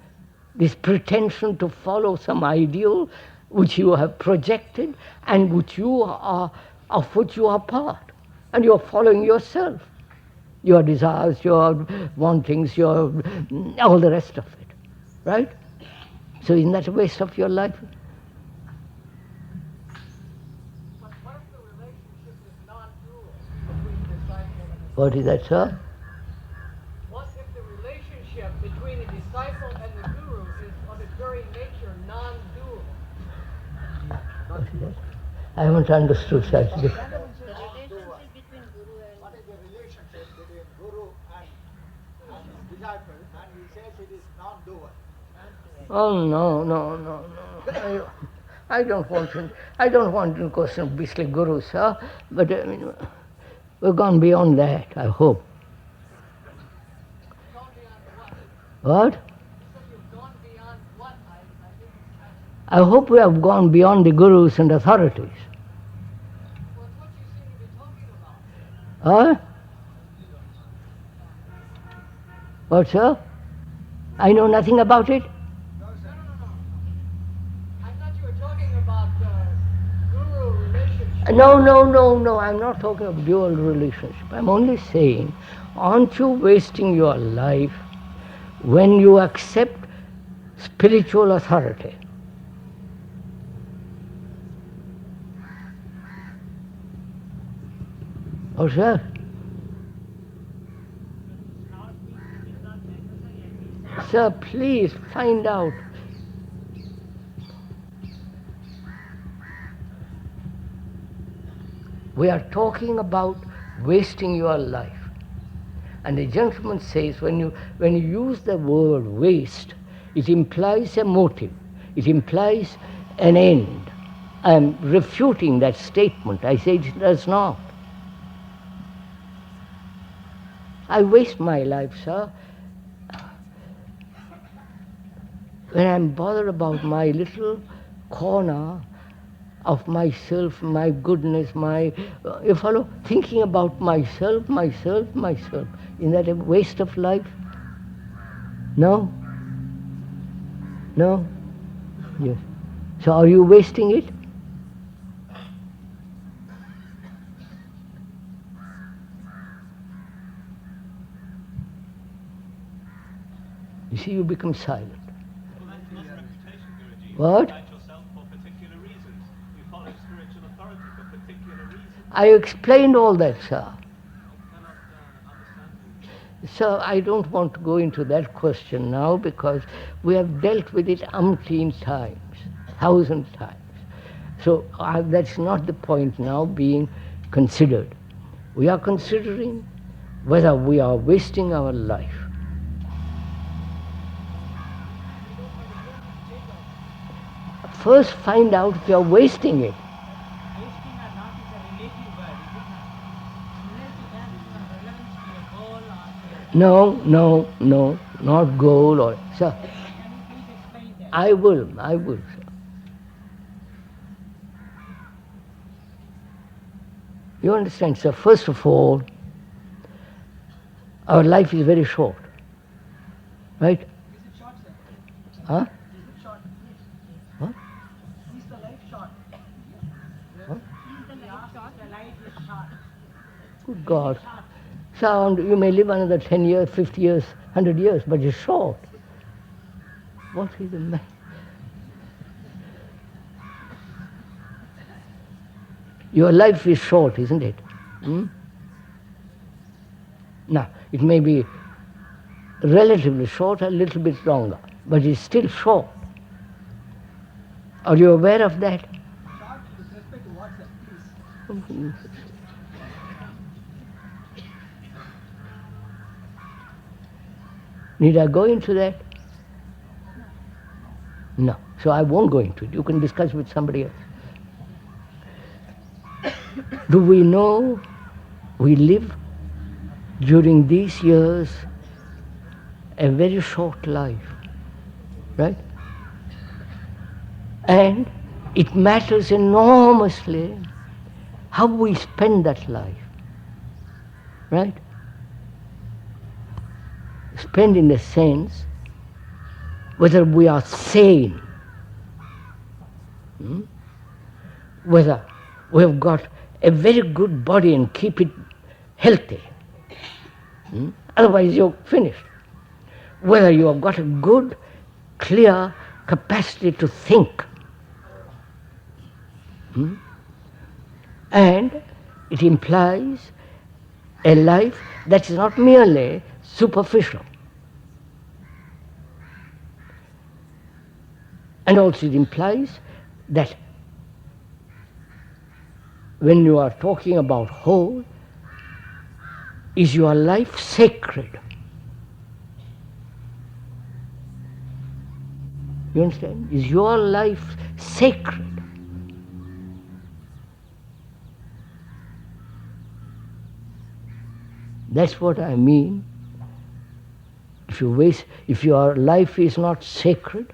This pretension to follow some ideal which you have projected and which you are, of which you are part, and you're following yourself. your desires, your wantings, your all the rest of it, right? So isn't that a waste of your life? But what if the relationship is non-dual between disciple and What is that, sir? what if the relationship between a disciple and the guru is of its very nature non-dual? What is that? I haven't understood such. The relationship between Guru and What is the relationship between Guru and his disciple? And he says it is non-dual. Oh no. I don't want to question beastly guru, sir. But I mean, we've gone beyond that, I hope. Gone beyond what? What? You said you've gone beyond what? I didn't catch it. I hope we have gone beyond the gurus and authorities. Well, it's what you seem to be talking about. Huh? What, sir? I know nothing about it. No. I thought you were talking about guru relationship. No. I'm not talking of dual relationship. I'm only saying, aren't you wasting your life when you accept spiritual authority? Oh, sir. Sir, please find out. We are talking about wasting your life. And the gentleman says when you use the word waste, it implies a motive. It implies an end. I am refuting that statement. I say it does not. I waste my life, sir, when I'm bothered about my little corner of myself, my goodness, you follow? Thinking about myself. Isn't that a waste of life? No? Yes. So are you wasting it? You see, you become silent. Well, that's lost reputation, Guruji. What? You fight yourself for particular reasons. You follow spiritual authority for particular reasons. I explained all that, sir. I cannot understand you. So I don't want to go into that question now because we have dealt with it umpteen times, 1,000 times. So that's not the point now being considered. We are considering whether we are wasting our life. First find out if you are wasting it. wasting or not is a relative word, is it not? Unless it has some relevance to a goal or to No, not goal or sir. Can you please explain that? I will, sir. You understand, sir, first of all, our life is very short. Right? Is it short, sir? Huh? Is it short? What? Is the life short? What? Is the life short? The life is short. Good God. So you may live another 10 years, 50 years, 100 years, but it's short. What is the matter? Your life is short, isn't it? Now, it may be relatively short, a little bit longer, but it's still short. Are you aware of that? Short with respect to what, sir? Please. Need I go into that? No. So I won't go into it. You can discuss with somebody else. Do we know we live during these years a very short life, right? And it matters enormously how we spend that life, right? Spend in the sense whether we are sane, whether we have got a very good body and keep it healthy, Otherwise you're finished. Whether you have got a good, clear capacity to think. And it implies a life that is not merely superficial. And also it implies that when you are talking about whole, is your life sacred? You understand? Is your life sacred? That's what I mean. If your life is not sacred,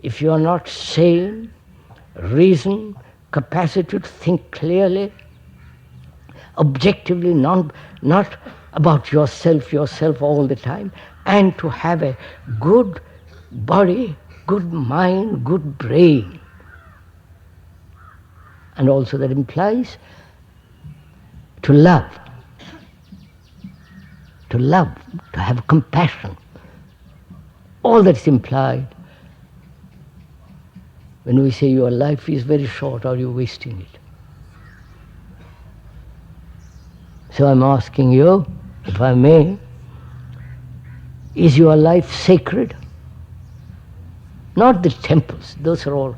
if you are not sane, reason, capacity to think clearly, objectively, not about yourself all the time, and to have a good body, good mind, good brain. And also that implies to love, to have compassion. All that's implied when we say your life is very short, are you wasting it? So I'm asking you, if I may, is your life sacred? Not the temples, those are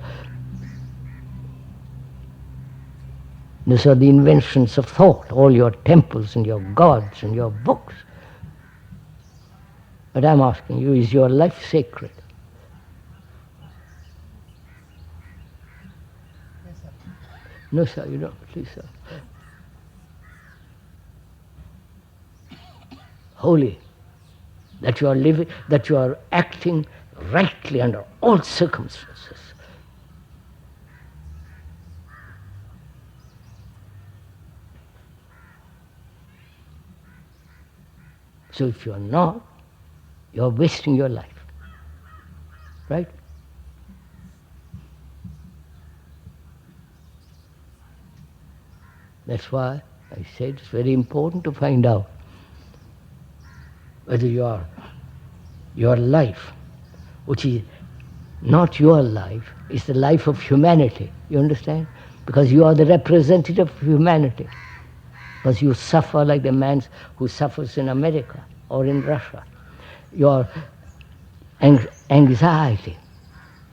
the inventions of thought, all your temples and your gods and your books. But I'm asking you, is your life sacred? Yes, sir. No, sir, you don't, please, sir. Holy, that you are living, that you are acting rightly under all circumstances. So if you are not, you are wasting your life. Right? That's why I said it's very important to find out whether your life, which is not your life, is the life of humanity. You understand? Because you are the representative of humanity. Because you suffer like the man who suffers in America or in Russia. Your anxiety,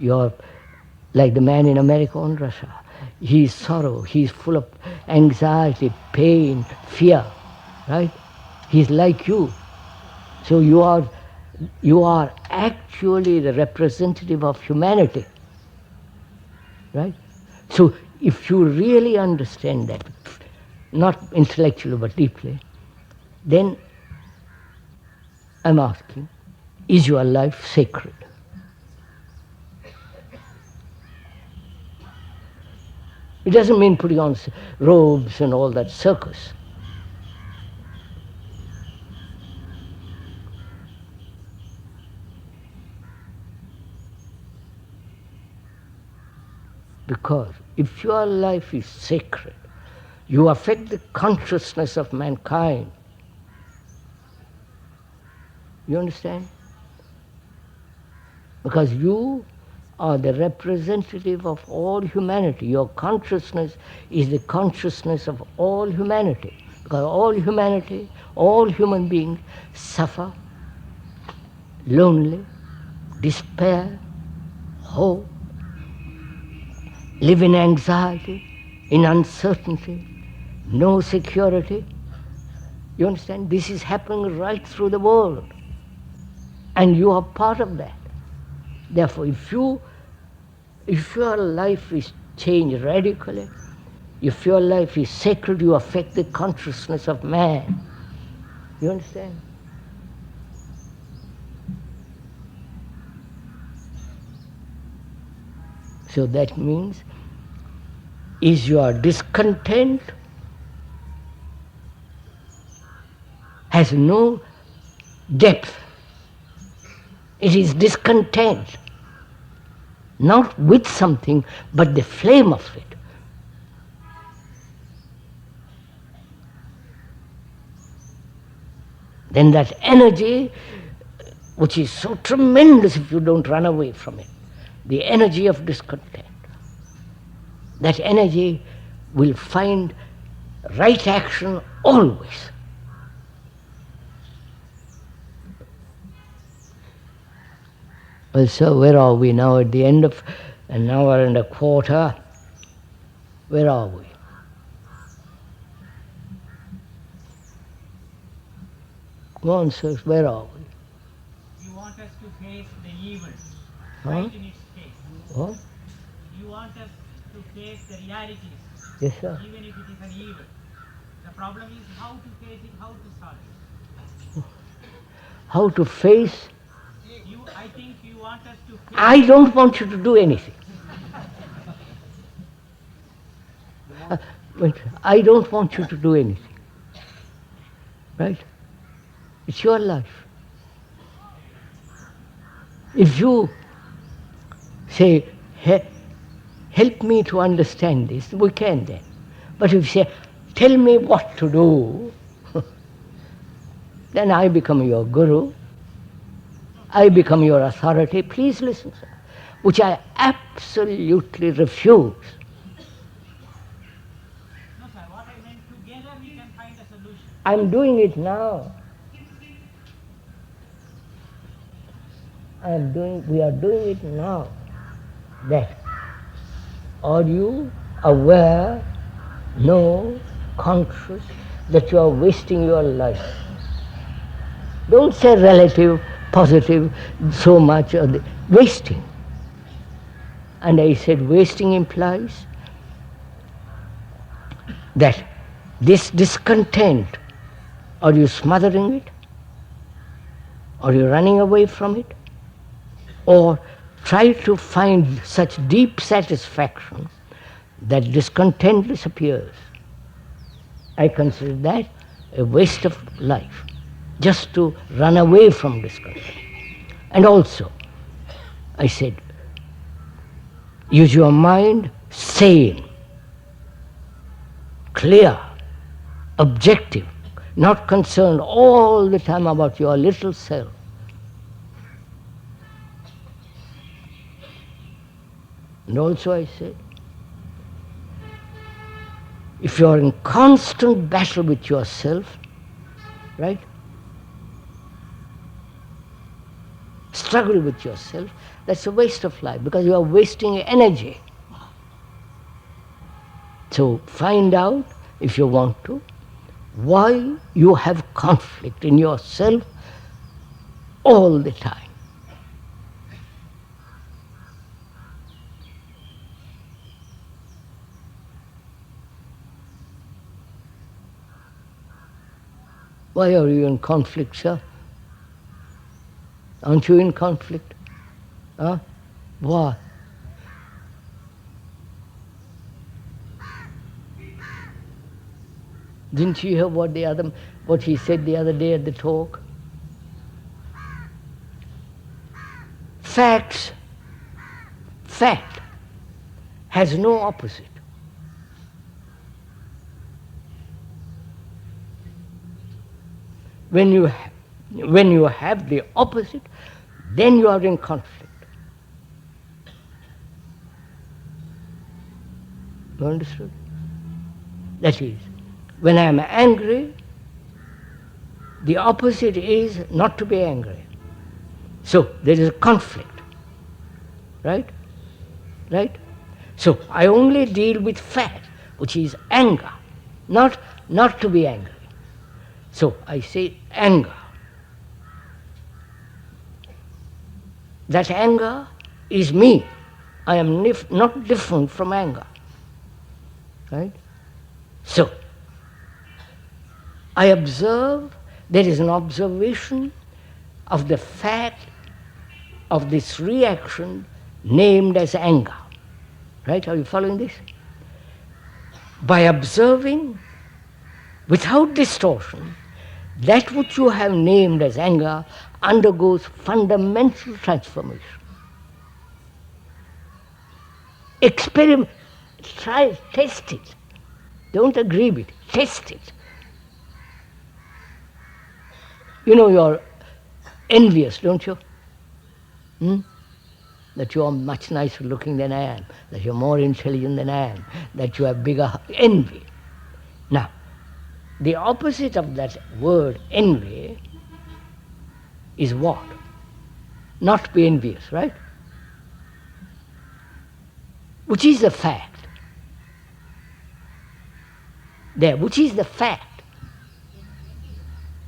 you're like the man in America or in Russia. He is sorrow, he is full of anxiety, pain, fear, right? He's like you. So you are actually the representative of humanity, right? So if you really understand that, not intellectually but deeply, then I'm asking, is your life sacred? It doesn't mean putting on robes and all that circus. Because if your life is sacred, you affect the consciousness of mankind. You understand? Because you are the representative of all humanity. Your consciousness is the consciousness of all humanity. Because all humanity, all human beings suffer, lonely, despair, hope, live in anxiety, in uncertainty, no security. You understand? This is happening right through the world. And you are part of that. Therefore, if your life is changed radically, if your life is sacred, you affect the consciousness of man. You understand? So that means, is your discontent has no depth. It is discontent, not with something, but the flame of it. then that energy, which is so tremendous if you don't run away from it, the energy of discontent, that energy will find right action always. Well, so where are we now? At the end of an hour and a quarter, where are we? Go on, sirs, where are we? You want us to face the evil, Huh? right in its face. What? You want us to face the realities, Yes, sir. even if it is an evil. The problem is how to face it, how to solve it. How to face? I think you want us to face. I don't want you to do anything. But I don't want you to do anything. Right? It's your life. If you say, help me to understand this, we can then. But if you say, tell me what to do, then I become your guru, I become your authority. Please listen, sir. Which I absolutely refuse. No, sir, what I meant, together we can find a solution. I'm doing it now. We are doing it now. That. Are you aware, conscious that you are wasting your life? Don't say relative, positive, so much, wasting. And I said wasting implies that this discontent, are you smothering it? Are you running away from it? Or try to find such deep satisfaction that discontent disappears. I consider that a waste of life, just to run away from discontent. And also, I said, use your mind sane, clear, objective, not concerned all the time about your little self. And also I said, if you are in constant battle with yourself, right? Struggle with yourself, that's a waste of life because you are wasting energy. So find out, if you want to, why you have conflict in yourself all the time. Why are you in conflict, sir? Aren't you in conflict? Huh? Why? Didn't you hear what he said the other day at the talk? Fact has no opposite. When you have the opposite, then you are in conflict. You understood? That is, when I am angry, the opposite is not to be angry. So there is a conflict. Right? Right? So I only deal with fact, which is anger, not to be angry. So I say anger. That anger is me. I am not different from anger. Right? So, I observe, there is an observation of the fact of this reaction named as anger. Right? Are you following this? By observing, without distortion, that which you have named as anger undergoes fundamental transformation. Experiment, try, test it. Don't agree with it, test it. You know you're envious, don't you? That you are much nicer looking than I am, that you're more intelligent than I am, that you have bigger envy. Now, the opposite of that word envy is what? Not to be envious, right? Which is the fact. There, which is the fact.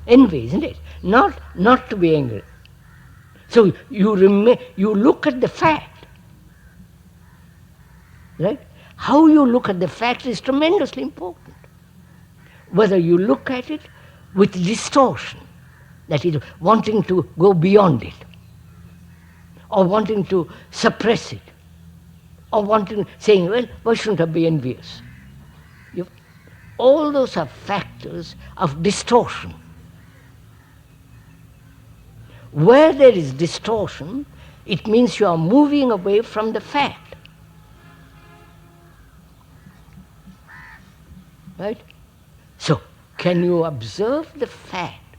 Envy, isn't it? Not to be angry. So you look at the fact. Right? How you look at the fact is tremendously important. Whether you look at it with distortion, that is, wanting to go beyond it, or wanting to suppress it, or saying, well, why shouldn't I be envious? All those are factors of distortion. Where there is distortion, it means you are moving away from the fact. Right? So, can you observe the fact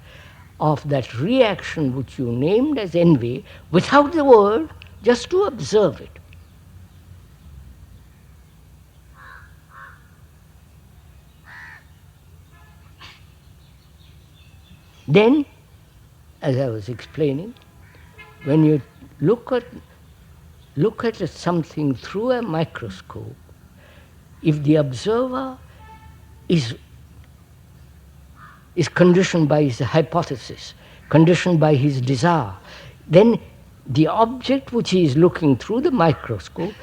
of that reaction which you named as envy without the word, just to observe it? Then, as I was explaining, when you look at something through a microscope, if the observer is conditioned by his hypothesis, conditioned by his desire, then the object which he is looking through the microscope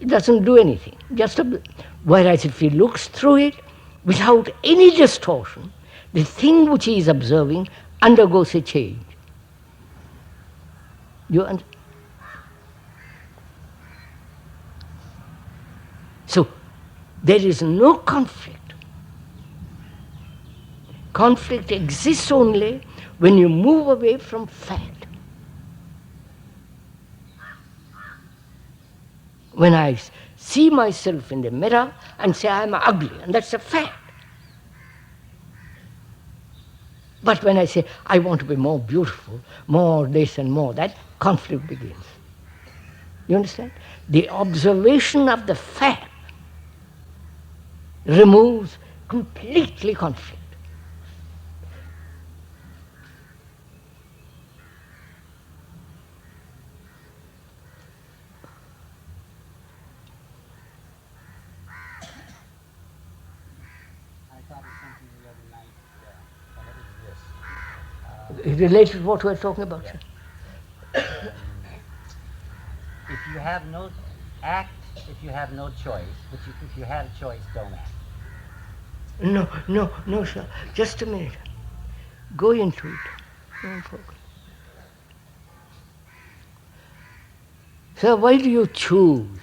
doesn't do anything. Whereas if he looks through it without any distortion, the thing which he is observing undergoes a change. So there is no conflict. Conflict exists only when you move away from fact. When I see myself in the mirror and say I'm ugly, and that's a fact. But when I say I want to be more beautiful, more this and more that, conflict begins. You understand? The observation of the fact removes completely conflict. Related to what we're talking about. If you have no act, if you have no choice, but if you have a choice, don't act. No, sir. Just a minute. Go into it. Don't focus. Sir, why do you choose?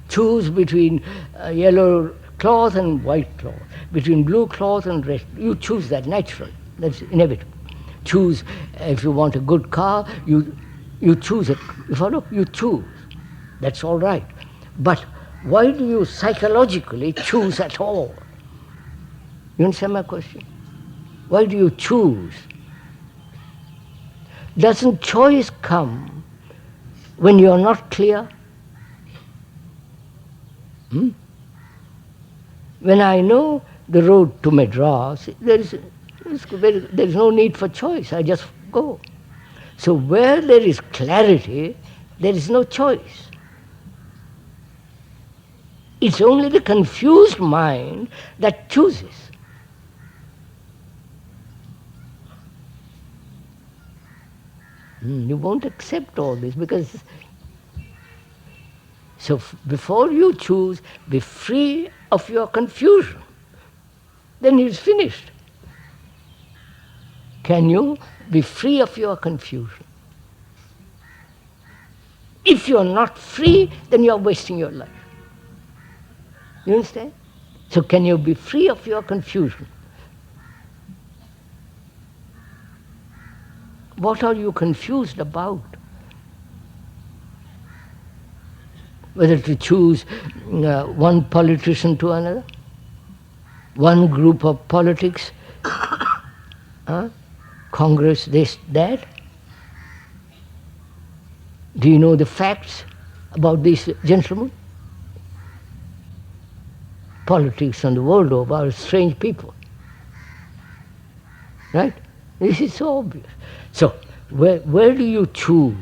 Choose between yellow cloth and white cloth, between blue cloth and red. You choose that naturally. That's inevitable. Choose, if you want a good car, you choose it. You follow? You choose. That's all right. But why do you psychologically choose at all? You understand my question? Why do you choose? Doesn't choice come when you are not clear? When I know the road to Madras, there is no need for choice. I just go. So where there is clarity, there is no choice. It's only the confused mind that chooses. You won't accept all this because... So before you choose, be free of your confusion. Then it's finished. Can you be free of your confusion? If you're not free, then you're wasting your life. You understand? So can you be free of your confusion? What are you confused about? Whether to choose one politician to another? one group of politics, Congress, this, that. Do you know the facts about these gentlemen? Politics and the world over are strange people. Right? This is so obvious. So, where do you choose?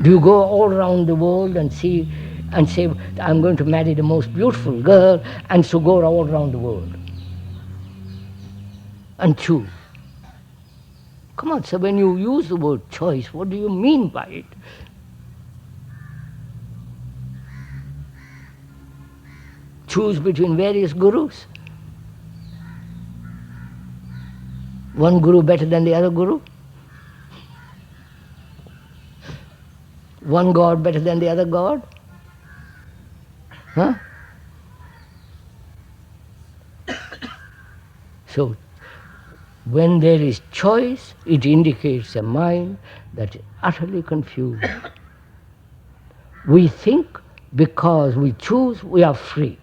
Do you go all around the world and see and say, I'm going to marry the most beautiful girl, and so go all around the world and choose? Come on, so when you use the word choice, what do you mean by it? Choose between various gurus? One guru better than the other guru? One God better than the other God? Huh? So, when there is choice, it indicates a mind that is utterly confused. We think because we choose, we are free,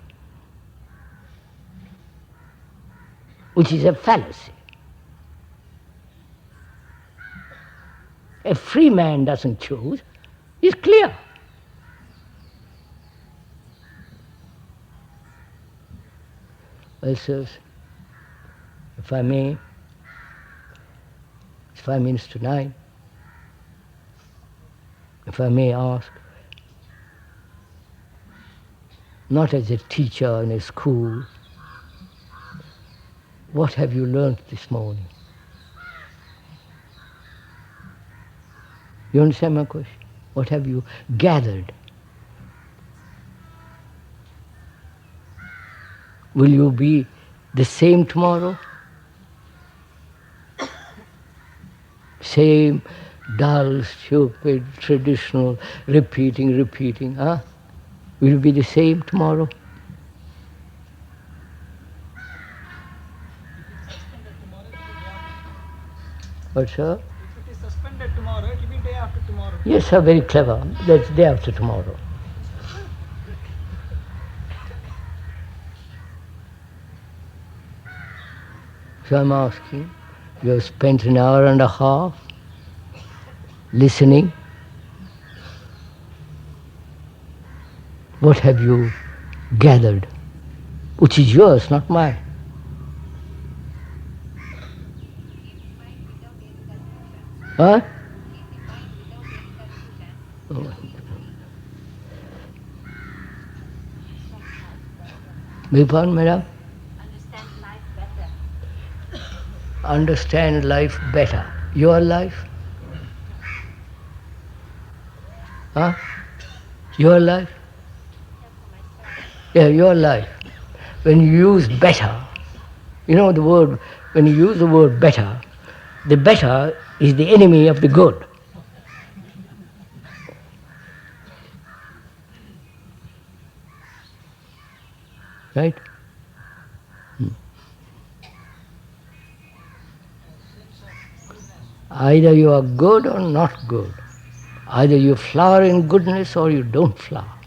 which is a fallacy. A free man doesn't choose. It's clear. Well, sirs, if I may, it's 5 minutes to 9. If I may ask, not as a teacher in a school, what have you learnt this morning? You understand my question? What have you gathered? Will you be the same tomorrow? Same dull, stupid, traditional, repeating, huh? Will you be the same tomorrow? What, sir? If it is suspended tomorrow, it will be day after tomorrow. Yes, sir, very clever. That's day after tomorrow. So I'm asking, you have spent an hour and a half listening. What have you gathered? Which is yours, not mine. Huh? Oh. Beg pardon, madam? Understand life better. Your life? Huh? Your life? Yeah, your life. When you use better, you know the word, when you use the word better, the better is the enemy of the good. Right? Either you are good or not good. Either you flower in goodness or you don't flower.